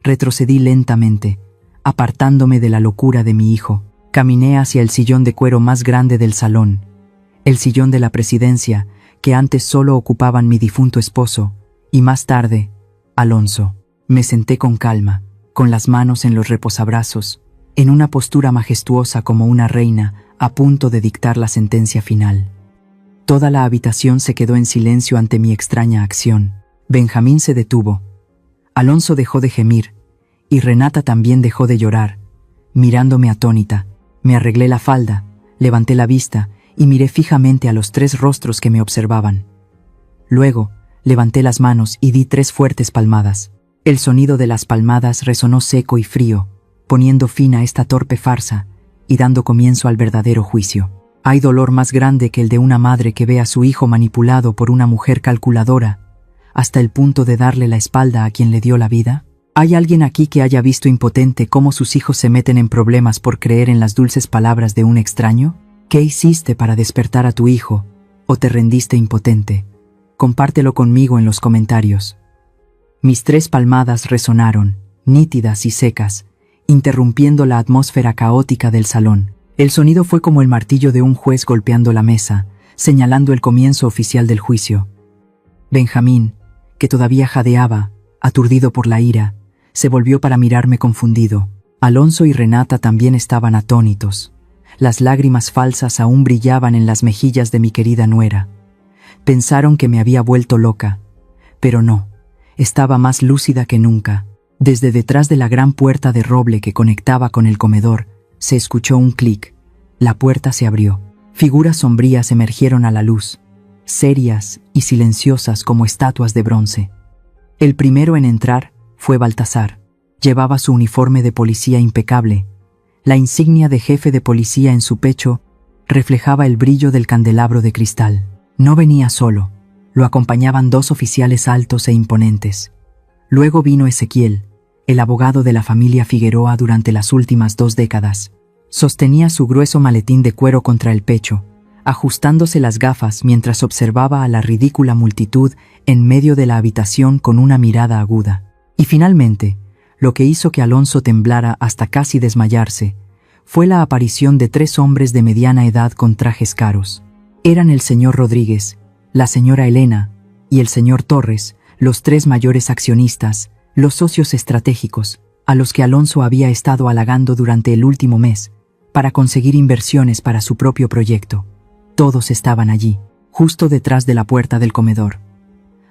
Retrocedí lentamente, apartándome de la locura de mi hijo. Caminé hacia el sillón de cuero más grande del salón, el sillón de la presidencia, que antes solo ocupaban mi difunto esposo, y más tarde, Alonso. Me senté con calma, con las manos en los reposabrazos, en una postura majestuosa como una reina, a punto de dictar la sentencia final. Toda la habitación se quedó en silencio ante mi extraña acción. Benjamín se detuvo. Alonso dejó de gemir, y Renata también dejó de llorar, mirándome atónita. Me arreglé la falda, levanté la vista y miré fijamente a los tres rostros que me observaban. Luego, levanté las manos y di 3 fuertes palmadas. El sonido de las palmadas resonó seco y frío, poniendo fin a esta torpe farsa y dando comienzo al verdadero juicio. ¿Hay dolor más grande que el de una madre que ve a su hijo manipulado por una mujer calculadora, hasta el punto de darle la espalda a quien le dio la vida? ¿Hay alguien aquí que haya visto impotente cómo sus hijos se meten en problemas por creer en las dulces palabras de un extraño? ¿Qué hiciste para despertar a tu hijo? ¿O te rendiste impotente? Compártelo conmigo en los comentarios. Mis 3 palmadas resonaron, nítidas y secas, interrumpiendo la atmósfera caótica del salón. El sonido fue como el martillo de un juez golpeando la mesa, señalando el comienzo oficial del juicio. Benjamín, que todavía jadeaba, aturdido por la ira, se volvió para mirarme confundido. Alonso y Renata también estaban atónitos. Las lágrimas falsas aún brillaban en las mejillas de mi querida nuera. Pensaron que me había vuelto loca, pero no, estaba más lúcida que nunca. Desde detrás de la gran puerta de roble que conectaba con el comedor, se escuchó un clic. La puerta se abrió. Figuras sombrías emergieron a la luz, serias y silenciosas como estatuas de bronce. El primero en entrar fue Baltasar. Llevaba su uniforme de policía impecable. La insignia de jefe de policía en su pecho reflejaba el brillo del candelabro de cristal. No venía solo, lo acompañaban 2 oficiales altos e imponentes. Luego vino Ezequiel, el abogado de la familia Figueroa durante las últimas 2 décadas. Sostenía su grueso maletín de cuero contra el pecho, ajustándose las gafas mientras observaba a la ridícula multitud en medio de la habitación con una mirada aguda. Y finalmente, lo que hizo que Alonso temblara hasta casi desmayarse, fue la aparición de 3 hombres de mediana edad con trajes caros. Eran el señor Rodríguez, la señora Elena y el señor Torres, los 3 mayores accionistas, los socios estratégicos, a los que Alonso había estado halagando durante el último mes, para conseguir inversiones para su propio proyecto. Todos estaban allí, justo detrás de la puerta del comedor.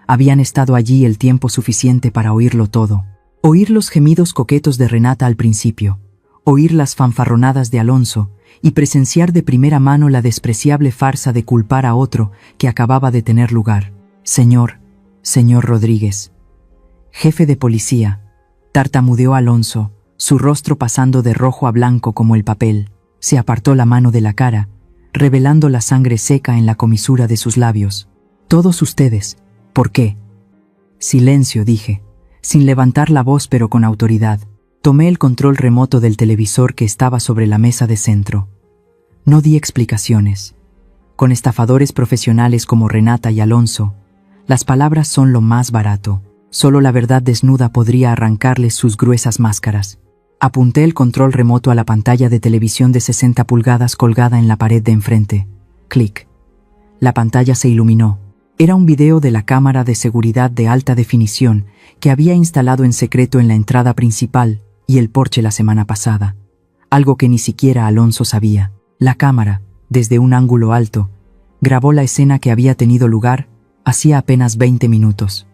Habían estado allí el tiempo suficiente para oírlo todo. Oír los gemidos coquetos de Renata al principio, oír las fanfarronadas de Alonso y presenciar de primera mano la despreciable farsa de culpar a otro que acababa de tener lugar. Señor Rodríguez. Jefe de policía, tartamudeó Alonso, su rostro pasando de rojo a blanco como el papel. Se apartó la mano de la cara, revelando la sangre seca en la comisura de sus labios. Todos ustedes. ¿Por qué? Silencio, dije, sin levantar la voz pero con autoridad. Tomé el control remoto del televisor que estaba sobre la mesa de centro. No di explicaciones. Con estafadores profesionales como Renata y Alonso, las palabras son lo más barato. Solo la verdad desnuda podría arrancarles sus gruesas máscaras. Apunté el control remoto a la pantalla de televisión de 60 pulgadas colgada en la pared de enfrente. Clic. La pantalla se iluminó. Era un video de la cámara de seguridad de alta definición que había instalado en secreto en la entrada principal y el porche la semana pasada. Algo que ni siquiera Alonso sabía. La cámara, desde un ángulo alto, grabó la escena que había tenido lugar hacía apenas 20 minutos.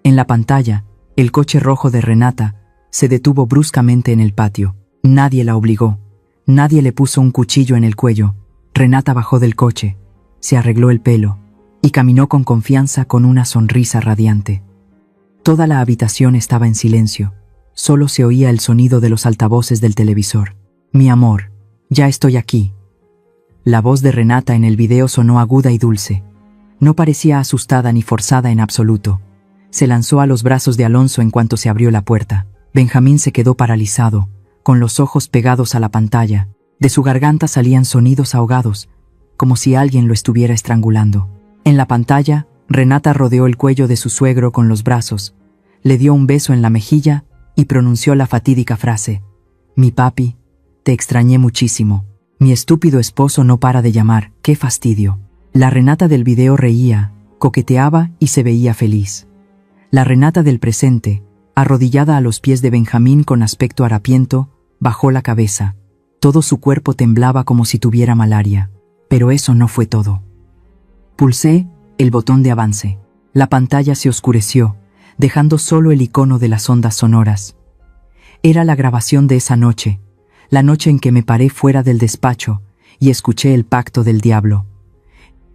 En la pantalla, el coche rojo de Renata se detuvo bruscamente en el patio. Nadie la obligó. Nadie le puso un cuchillo en el cuello. Renata bajó del coche, se arregló el pelo y caminó con confianza con una sonrisa radiante. Toda la habitación estaba en silencio. Solo se oía el sonido de los altavoces del televisor. Mi amor, ya estoy aquí. La voz de Renata en el video sonó aguda y dulce. No parecía asustada ni forzada en absoluto. Se lanzó a los brazos de Alonso en cuanto se abrió la puerta. Benjamín se quedó paralizado, con los ojos pegados a la pantalla. De su garganta salían sonidos ahogados, como si alguien lo estuviera estrangulando. En la pantalla, Renata rodeó el cuello de su suegro con los brazos, le dio un beso en la mejilla y pronunció la fatídica frase: «Mi papi, te extrañé muchísimo. Mi estúpido esposo no para de llamar, qué fastidio». La Renata del video reía, coqueteaba y se veía feliz. La Renata del presente, arrodillada a los pies de Benjamín con aspecto harapiento, bajó la cabeza. Todo su cuerpo temblaba como si tuviera malaria. Pero eso no fue todo. Pulsé el botón de avance. La pantalla se oscureció, dejando solo el icono de las ondas sonoras. Era la grabación de esa noche, la noche en que me paré fuera del despacho y escuché el pacto del diablo.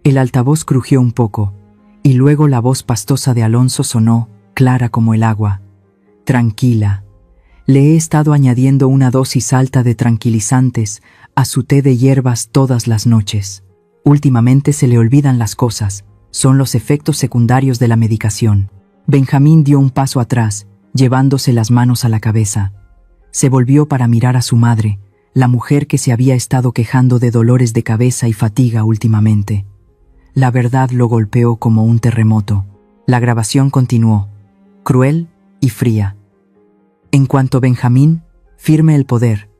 El altavoz crujió un poco, y luego la voz pastosa de Alonso sonó, clara como el agua. Tranquila. Le he estado añadiendo una dosis alta de tranquilizantes a su té de hierbas todas las noches. Últimamente se le olvidan las cosas, son los efectos secundarios de la medicación. Benjamín dio un paso atrás, llevándose las manos a la cabeza. Se volvió para mirar a su madre, la mujer que se había estado quejando de dolores de cabeza y fatiga últimamente. La verdad lo golpeó como un terremoto. La grabación continuó, cruel y fría. En cuanto Benjamín firme el poder,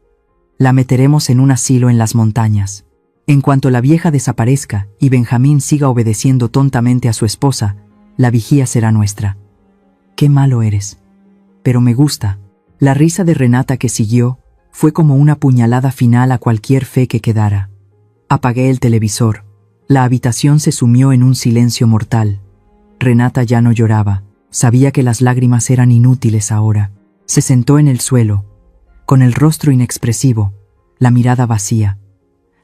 la meteremos en un asilo en las montañas. En cuanto la vieja desaparezca y Benjamín siga obedeciendo tontamente a su esposa, la vigía será nuestra. Qué malo eres. Pero me gusta. La risa de Renata que siguió fue como una puñalada final a cualquier fe que quedara. Apagué el televisor. La habitación se sumió en un silencio mortal. Renata ya no lloraba. Sabía que las lágrimas eran inútiles ahora. Se sentó en el suelo, con el rostro inexpresivo, la mirada vacía.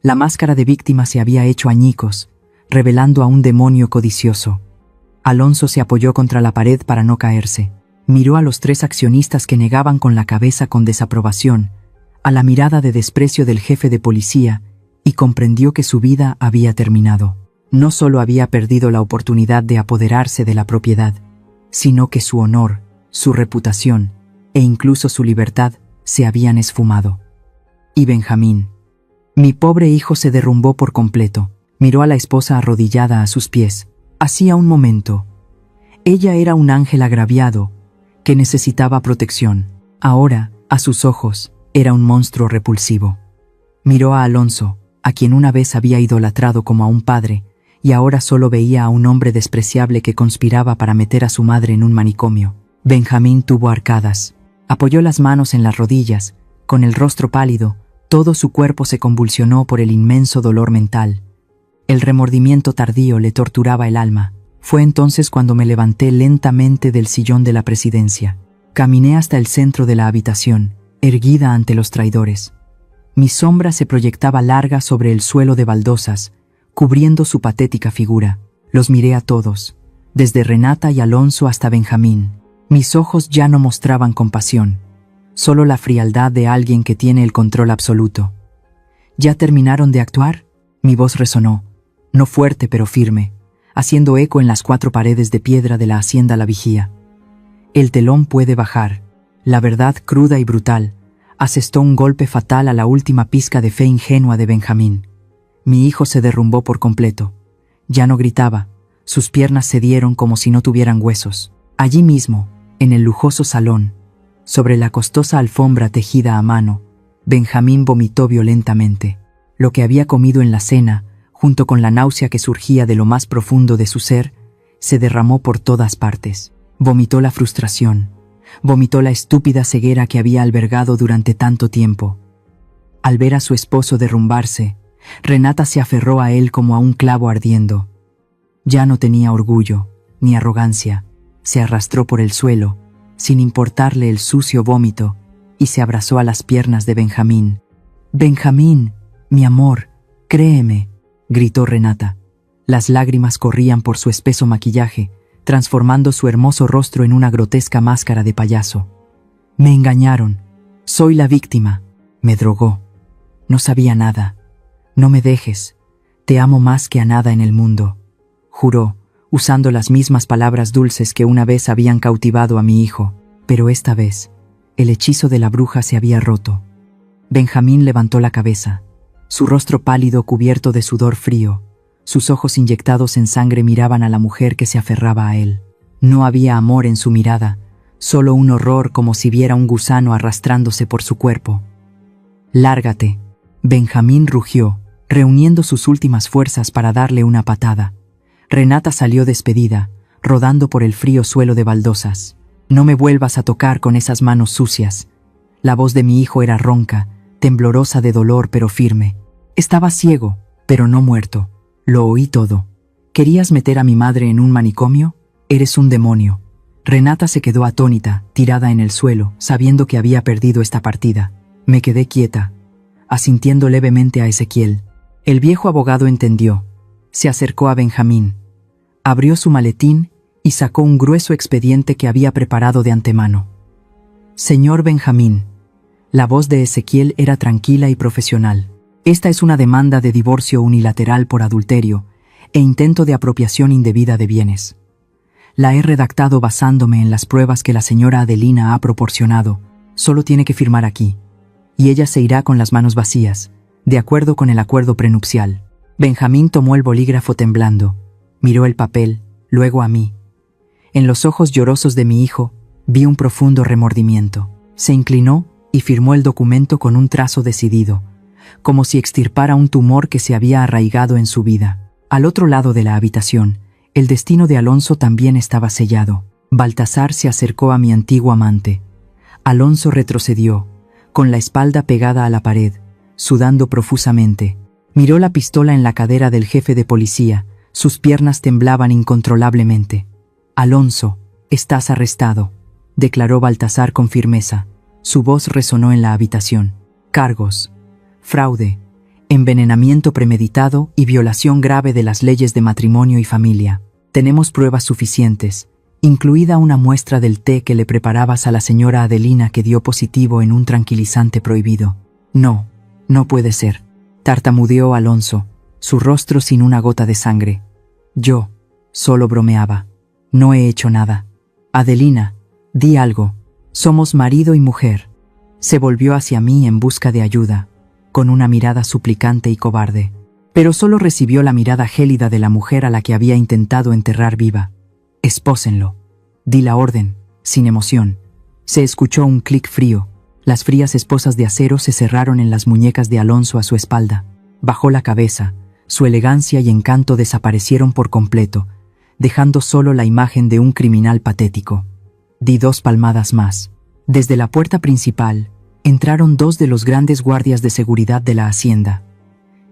La máscara de víctima se había hecho añicos, revelando a un demonio codicioso. Alonso se apoyó contra la pared para no caerse. Miró a los 3 accionistas que negaban con la cabeza con desaprobación, a la mirada de desprecio del jefe de policía, y comprendió que su vida había terminado. No solo había perdido la oportunidad de apoderarse de la propiedad, sino que su honor, su reputación e incluso su libertad se habían esfumado. Y Benjamín. Mi pobre hijo se derrumbó por completo. Miró a la esposa arrodillada a sus pies. Hacía un momento. Ella era un ángel agraviado, que necesitaba protección. Ahora, a sus ojos, Era un monstruo repulsivo. Miró a Alonso, a quien una vez había idolatrado como a un padre, y ahora solo veía a un hombre despreciable que conspiraba para meter a su madre en un manicomio. Benjamín tuvo arcadas. Apoyó las manos en las rodillas, con el rostro pálido, todo su cuerpo se convulsionó por el inmenso dolor mental. El remordimiento tardío le torturaba el alma. Fue entonces cuando me levanté lentamente del sillón de la presidencia. Caminé hasta el centro de la habitación, erguida ante los traidores. Mi sombra se proyectaba larga sobre el suelo de baldosas, cubriendo su patética figura. Los miré a todos, desde Renata y Alonso hasta Benjamín. Mis ojos ya no mostraban compasión, solo la frialdad de alguien que tiene el control absoluto. ¿Ya terminaron de actuar? Mi voz resonó, no fuerte pero firme, haciendo eco en las 4 paredes de piedra de la hacienda La Vigía. El telón puede bajar. La verdad cruda y brutal asestó un golpe fatal a la última pizca de fe ingenua de Benjamín. Mi hijo se derrumbó por completo. Ya no gritaba, sus piernas cedieron como si no tuvieran huesos. Allí mismo, en el lujoso salón, sobre la costosa alfombra tejida a mano, Benjamín vomitó violentamente. Lo que había comido en la cena, junto con la náusea que surgía de lo más profundo de su ser, se derramó por todas partes. Vomitó la frustración, vomitó la estúpida ceguera que había albergado durante tanto tiempo. Al ver a su esposo derrumbarse, Renata se aferró a él como a un clavo ardiendo. Ya no tenía orgullo, ni arrogancia, se arrastró por el suelo, sin importarle el sucio vómito, y se abrazó a las piernas de Benjamín. «Benjamín, mi amor, créeme», gritó Renata. Las lágrimas corrían por su espeso maquillaje, transformando su hermoso rostro en una grotesca máscara de payaso. «Me engañaron. Soy la víctima. Me drogó. No sabía nada. No me dejes. Te amo más que a nada en el mundo», juró, usando las mismas palabras dulces que una vez habían cautivado a mi hijo. Pero esta vez, el hechizo de la bruja se había roto. Benjamín levantó la cabeza, su rostro pálido cubierto de sudor frío. Sus ojos inyectados en sangre miraban a la mujer que se aferraba a él. No había amor en su mirada, solo un horror como si viera un gusano arrastrándose por su cuerpo. «Lárgate», Benjamín rugió, reuniendo sus últimas fuerzas para darle una patada. Renata salió despedida, rodando por el frío suelo de baldosas. «No me vuelvas a tocar con esas manos sucias». La voz de mi hijo era ronca, temblorosa de dolor pero firme. Estaba ciego, pero no muerto. Lo oí todo. ¿Querías meter a mi madre en un manicomio? Eres un demonio. Renata se quedó atónita, tirada en el suelo, sabiendo que había perdido esta partida. Me quedé quieta, asintiendo levemente a Ezequiel. El viejo abogado entendió. Se acercó a Benjamín. Abrió su maletín y sacó un grueso expediente que había preparado de antemano. «Señor Benjamín». La voz de Ezequiel era tranquila y profesional. «Esta es una demanda de divorcio unilateral por adulterio e intento de apropiación indebida de bienes. La he redactado basándome en las pruebas que la señora Adelina ha proporcionado. Solo tiene que firmar aquí, y ella se irá con las manos vacías, de acuerdo con el acuerdo prenupcial». Benjamín tomó el bolígrafo temblando, miró el papel, luego a mí. En los ojos llorosos de mi hijo vi un profundo remordimiento. Se inclinó y firmó el documento con un trazo decidido, como si extirpara un tumor que se había arraigado en su vida. Al otro lado de la habitación, el destino de Alonso también estaba sellado. Baltasar se acercó a mi antiguo amante. Alonso retrocedió, con la espalda pegada a la pared, sudando profusamente. Miró la pistola en la cadera del jefe de policía, sus piernas temblaban incontrolablemente. «Alonso, estás arrestado», declaró Baltasar con firmeza. Su voz resonó en la habitación. «Cargos: fraude, envenenamiento premeditado y violación grave de las leyes de matrimonio y familia. Tenemos pruebas suficientes, incluida una muestra del té que le preparabas a la señora Adelina que dio positivo en un tranquilizante prohibido». «No, no puede ser», tartamudeó Alonso, su rostro sin una gota de sangre. «Yo solo bromeaba. No he hecho nada. Adelina, di algo. Somos marido y mujer». Se volvió hacia mí en busca de ayuda, con una mirada suplicante y cobarde. Pero solo recibió la mirada gélida de la mujer a la que había intentado enterrar viva. «Espósenlo». Di la orden, sin emoción. Se escuchó un clic frío. Las frías esposas de acero se cerraron en las muñecas de Alonso a su espalda. Bajó la cabeza, su elegancia y encanto desaparecieron por completo, dejando solo la imagen de un criminal patético. Di 2 palmadas más. Desde la puerta principal, entraron 2 de los grandes guardias de seguridad de la hacienda.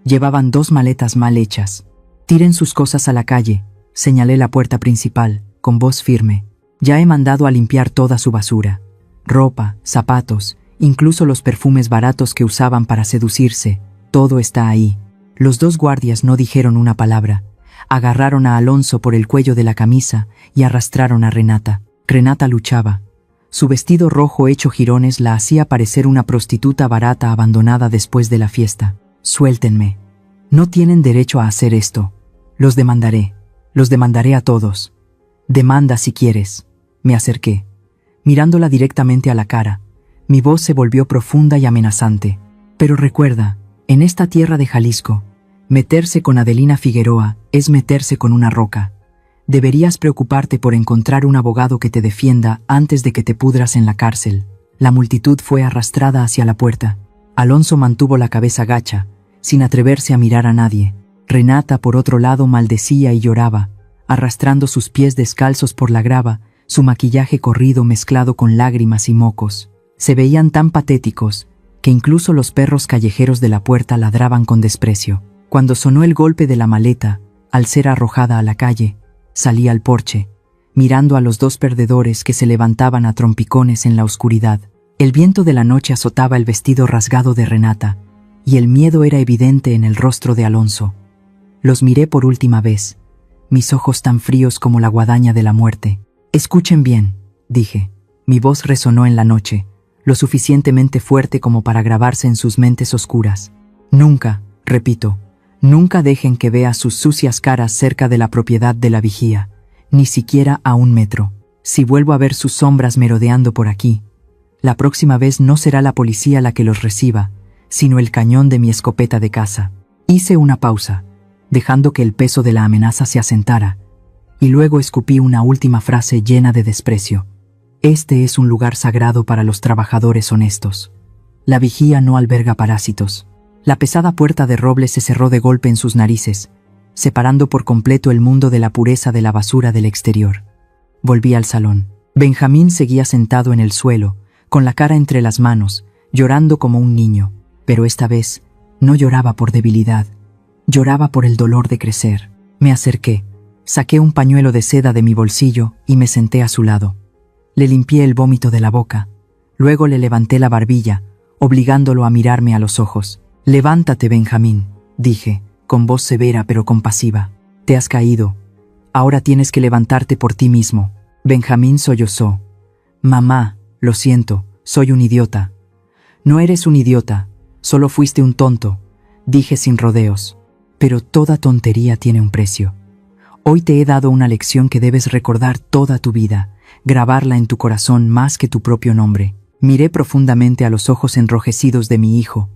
Llevaban 2 maletas mal hechas. «Tiren sus cosas a la calle», señalé la puerta principal, con voz firme. «Ya he mandado a limpiar toda su basura. Ropa, zapatos, incluso los perfumes baratos que usaban para seducirse, todo está ahí». Los 2 guardias no dijeron una palabra. Agarraron a Alonso por el cuello de la camisa y arrastraron a Renata. Renata luchaba. Su vestido rojo hecho jirones la hacía parecer una prostituta barata abandonada después de la fiesta. «Suéltenme. No tienen derecho a hacer esto. Los demandaré a todos». «Demanda si quieres». Me acerqué. Mirándola directamente a la cara, mi voz se volvió profunda y amenazante. «Pero recuerda, en esta tierra de Jalisco, meterse con Adelina Figueroa es meterse con una roca. Deberías preocuparte por encontrar un abogado que te defienda antes de que te pudras en la cárcel». La multitud fue arrastrada hacia la puerta. Alonso mantuvo la cabeza gacha, sin atreverse a mirar a nadie. Renata, por otro lado, maldecía y lloraba, arrastrando sus pies descalzos por la grava, su maquillaje corrido mezclado con lágrimas y mocos. Se veían tan patéticos que incluso los perros callejeros de la puerta ladraban con desprecio. Cuando sonó el golpe de la maleta, al ser arrojada a la calle, salí al porche, mirando a los 2 perdedores que se levantaban a trompicones en la oscuridad. El viento de la noche azotaba el vestido rasgado de Renata, y el miedo era evidente en el rostro de Alonso. Los miré por última vez, mis ojos tan fríos como la guadaña de la muerte. «Escuchen bien», dije. Mi voz resonó en la noche, lo suficientemente fuerte como para grabarse en sus mentes oscuras. «Nunca, repito, nunca dejen que vea sus sucias caras cerca de la propiedad de la vigía, ni siquiera a 1 metro. Si vuelvo a ver sus sombras merodeando por aquí, la próxima vez no será la policía la que los reciba, sino el cañón de mi escopeta de caza». Hice una pausa, dejando que el peso de la amenaza se asentara, y luego escupí una última frase llena de desprecio. «Este es un lugar sagrado para los trabajadores honestos. La vigía no alberga parásitos». La pesada puerta de roble se cerró de golpe en sus narices, separando por completo el mundo de la pureza de la basura del exterior. Volví al salón. Benjamín seguía sentado en el suelo, con la cara entre las manos, llorando como un niño, pero esta vez no lloraba por debilidad, lloraba por el dolor de crecer. Me acerqué, saqué un pañuelo de seda de mi bolsillo y me senté a su lado. Le limpié el vómito de la boca, luego le levanté la barbilla, obligándolo a mirarme a los ojos. «Levántate, Benjamín», dije, con voz severa pero compasiva. «Te has caído. Ahora tienes que levantarte por ti mismo». Benjamín sollozó. «Mamá, lo siento, soy un idiota». «No eres un idiota, solo fuiste un tonto», dije sin rodeos. «Pero toda tontería tiene un precio. Hoy te he dado una lección que debes recordar toda tu vida, grabarla en tu corazón más que tu propio nombre». Miré profundamente a los ojos enrojecidos de mi hijo,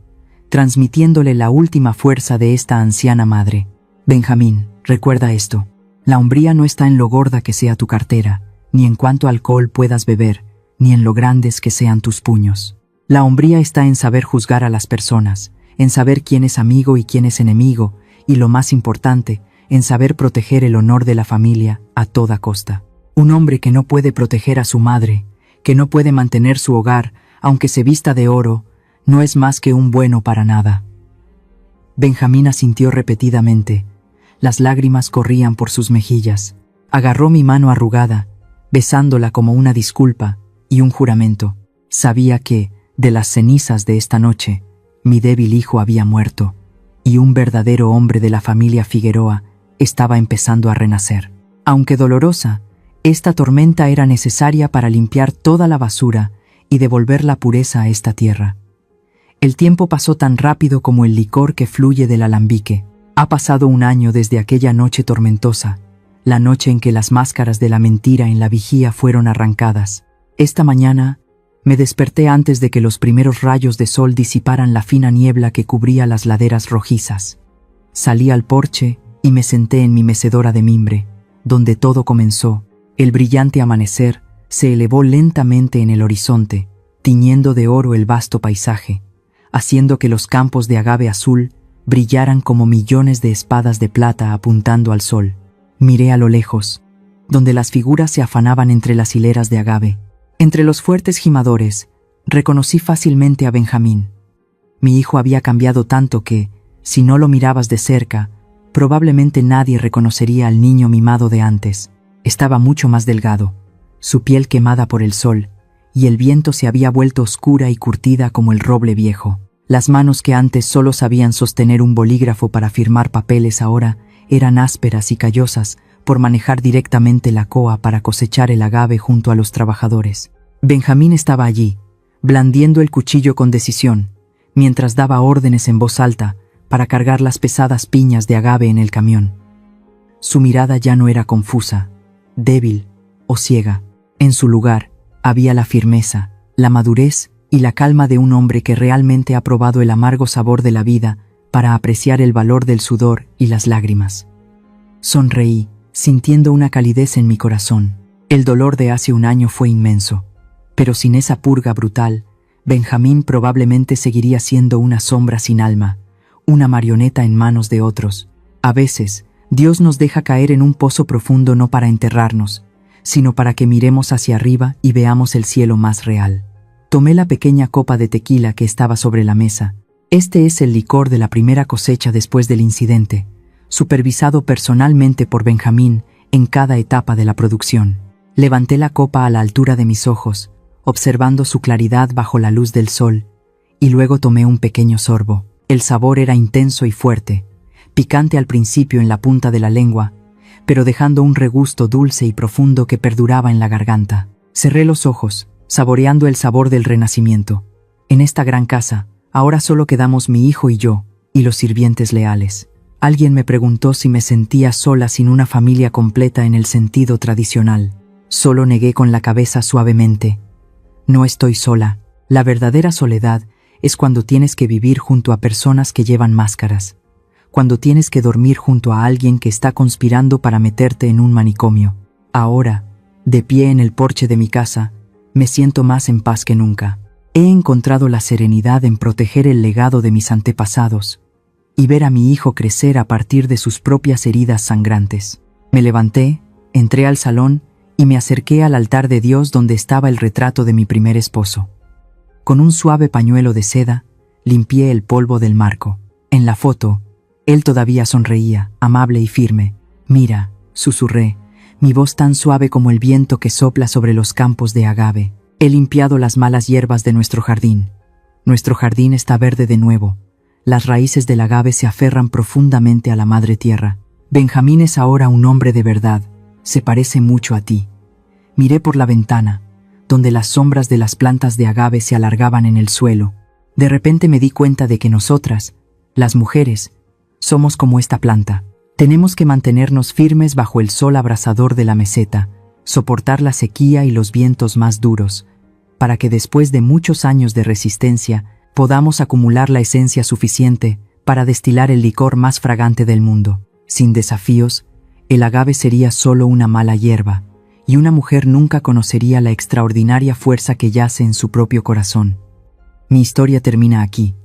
transmitiéndole la última fuerza de esta anciana madre. «Benjamín, recuerda esto. La hombría no está en lo gorda que sea tu cartera, ni en cuánto alcohol puedas beber, ni en lo grandes que sean tus puños. La hombría está en saber juzgar a las personas, en saber quién es amigo y quién es enemigo, y lo más importante, en saber proteger el honor de la familia a toda costa. Un hombre que no puede proteger a su madre, que no puede mantener su hogar, aunque se vista de oro, no es más que un bueno para nada». Benjamín asintió repetidamente. Las lágrimas corrían por sus mejillas. Agarró mi mano arrugada, besándola como una disculpa y un juramento. Sabía que, de las cenizas de esta noche, mi débil hijo había muerto, y un verdadero hombre de la familia Figueroa estaba empezando a renacer. Aunque dolorosa, esta tormenta era necesaria para limpiar toda la basura y devolver la pureza a esta tierra. El tiempo pasó tan rápido como el licor que fluye del alambique. Ha pasado 1 año desde aquella noche tormentosa, la noche en que las máscaras de la mentira en la vigía fueron arrancadas. Esta mañana me desperté antes de que los primeros rayos de sol disiparan la fina niebla que cubría las laderas rojizas. Salí al porche y me senté en mi mecedora de mimbre, donde todo comenzó. El brillante amanecer se elevó lentamente en el horizonte, tiñendo de oro el vasto paisaje, haciendo que los campos de agave azul brillaran como millones de espadas de plata apuntando al sol. Miré a lo lejos, donde las figuras se afanaban entre las hileras de agave. Entre los fuertes gimadores, reconocí fácilmente a Benjamín. Mi hijo había cambiado tanto que, si no lo mirabas de cerca, probablemente nadie reconocería al niño mimado de antes. Estaba mucho más delgado, su piel quemada por el sol, y el viento se había vuelto oscura y curtida como el roble viejo. Las manos que antes solo sabían sostener un bolígrafo para firmar papeles ahora eran ásperas y callosas por manejar directamente la coa para cosechar el agave junto a los trabajadores. Benjamín estaba allí, blandiendo el cuchillo con decisión, mientras daba órdenes en voz alta para cargar las pesadas piñas de agave en el camión. Su mirada ya no era confusa, débil o ciega. En su lugar había la firmeza, la madurez y la calma de un hombre que realmente ha probado el amargo sabor de la vida para apreciar el valor del sudor y las lágrimas. Sonreí, sintiendo una calidez en mi corazón. El dolor de hace un año fue inmenso, pero sin esa purga brutal, Benjamín probablemente seguiría siendo una sombra sin alma, una marioneta en manos de otros. A veces, Dios nos deja caer en un pozo profundo no para enterrarnos, sino para que miremos hacia arriba y veamos el cielo más real. Tomé la pequeña copa de tequila que estaba sobre la mesa. Este es el licor de la primera cosecha después del incidente, supervisado personalmente por Benjamín en cada etapa de la producción. Levanté la copa a la altura de mis ojos, observando su claridad bajo la luz del sol, y luego tomé un pequeño sorbo. El sabor era intenso y fuerte, picante al principio en la punta de la lengua, pero dejando un regusto dulce y profundo que perduraba en la garganta. Cerré los ojos, saboreando el sabor del renacimiento. En esta gran casa, ahora solo quedamos mi hijo y yo, y los sirvientes leales. Alguien me preguntó si me sentía sola sin una familia completa en el sentido tradicional. Solo negué con la cabeza suavemente. No estoy sola. La verdadera soledad es cuando tienes que vivir junto a personas que llevan máscaras, cuando tienes que dormir junto a alguien que está conspirando para meterte en un manicomio. Ahora, de pie en el porche de mi casa, me siento más en paz que nunca. He encontrado la serenidad en proteger el legado de mis antepasados y ver a mi hijo crecer a partir de sus propias heridas sangrantes. Me levanté, entré al salón y me acerqué al altar de Dios donde estaba el retrato de mi primer esposo. Con un suave pañuelo de seda, limpié el polvo del marco. En la foto, él todavía sonreía, amable y firme. «Mira», susurré, mi voz tan suave como el viento que sopla sobre los campos de agave. «He limpiado las malas hierbas de nuestro jardín. Nuestro jardín está verde de nuevo. Las raíces del agave se aferran profundamente a la madre tierra. Benjamín es ahora un hombre de verdad. Se parece mucho a ti». Miré por la ventana, donde las sombras de las plantas de agave se alargaban en el suelo. De repente me di cuenta de que nosotras, las mujeres, somos como esta planta. Tenemos que mantenernos firmes bajo el sol abrasador de la meseta, soportar la sequía y los vientos más duros, para que después de muchos años de resistencia podamos acumular la esencia suficiente para destilar el licor más fragante del mundo. Sin desafíos, el agave sería solo una mala hierba, y una mujer nunca conocería la extraordinaria fuerza que yace en su propio corazón. Mi historia termina aquí,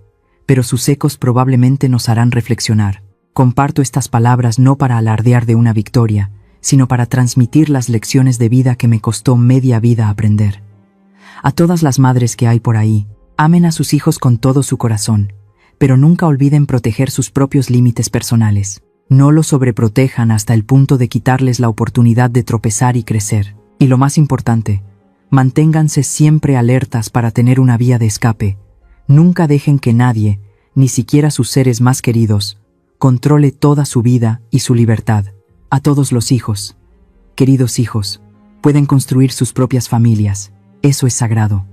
pero sus ecos probablemente nos harán reflexionar. Comparto estas palabras no para alardear de una victoria, sino para transmitir las lecciones de vida que me costó media vida aprender. A todas las madres que hay por ahí, amen a sus hijos con todo su corazón, pero nunca olviden proteger sus propios límites personales. No los sobreprotejan hasta el punto de quitarles la oportunidad de tropezar y crecer. Y lo más importante, manténganse siempre alertas para tener una vía de escape. Nunca dejen que nadie, ni siquiera sus seres más queridos, controle toda su vida y su libertad. A todos los hijos, queridos hijos, pueden construir sus propias familias, eso es sagrado.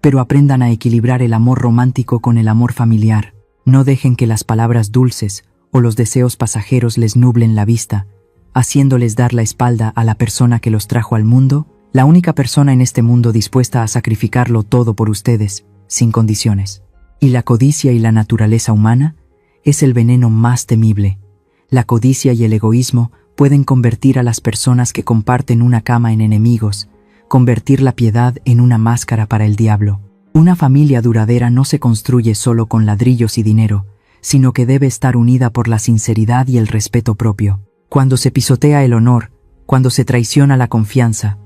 Pero aprendan a equilibrar el amor romántico con el amor familiar. No dejen que las palabras dulces o los deseos pasajeros les nublen la vista, haciéndoles dar la espalda a la persona que los trajo al mundo, la única persona en este mundo dispuesta a sacrificarlo todo por ustedes, sin condiciones. Y la codicia y la naturaleza humana es el veneno más temible. La codicia y el egoísmo pueden convertir a las personas que comparten una cama en enemigos, convertir la piedad en una máscara para el diablo. Una familia duradera no se construye solo con ladrillos y dinero, sino que debe estar unida por la sinceridad y el respeto propio. Cuando se pisotea el honor, cuando se traiciona la confianza,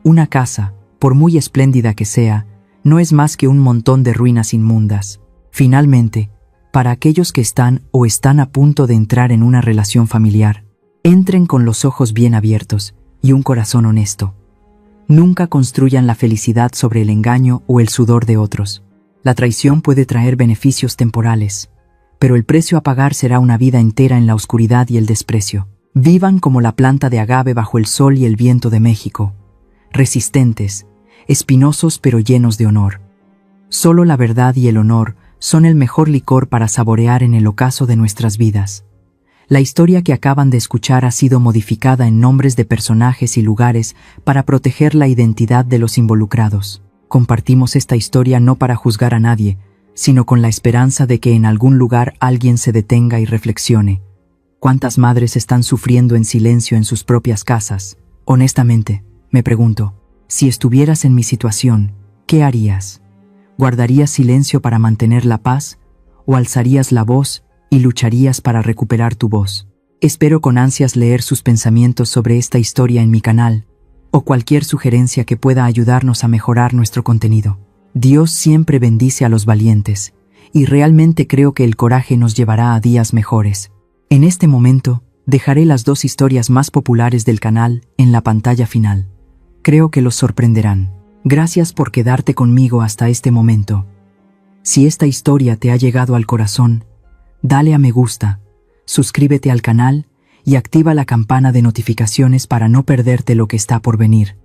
una casa, por muy espléndida que sea, no es más que un montón de ruinas inmundas. Finalmente, para aquellos que están o están a punto de entrar en una relación familiar, entren con los ojos bien abiertos y un corazón honesto. Nunca construyan la felicidad sobre el engaño o el sudor de otros. La traición puede traer beneficios temporales, pero el precio a pagar será una vida entera en la oscuridad y el desprecio. Vivan como la planta de agave bajo el sol y el viento de México, resistentes, espinosos pero llenos de honor. Solo la verdad y el honor son el mejor licor para saborear en el ocaso de nuestras vidas. La historia que acaban de escuchar ha sido modificada en nombres de personajes y lugares para proteger la identidad de los involucrados. Compartimos esta historia no para juzgar a nadie, sino con la esperanza de que en algún lugar alguien se detenga y reflexione. ¿Cuántas madres están sufriendo en silencio en sus propias casas? Honestamente, me pregunto, si estuvieras en mi situación, ¿qué harías? ¿Guardarías silencio para mantener la paz? ¿O alzarías la voz y lucharías para recuperar tu voz? Espero con ansias leer sus pensamientos sobre esta historia en mi canal, o cualquier sugerencia que pueda ayudarnos a mejorar nuestro contenido. Dios siempre bendice a los valientes, y realmente creo que el coraje nos llevará a días mejores. En este momento, dejaré las 2 historias más populares del canal en la pantalla final. Creo que los sorprenderán. Gracias por quedarte conmigo hasta este momento. Si esta historia te ha llegado al corazón, dale a me gusta, suscríbete al canal y activa la campana de notificaciones para no perderte lo que está por venir.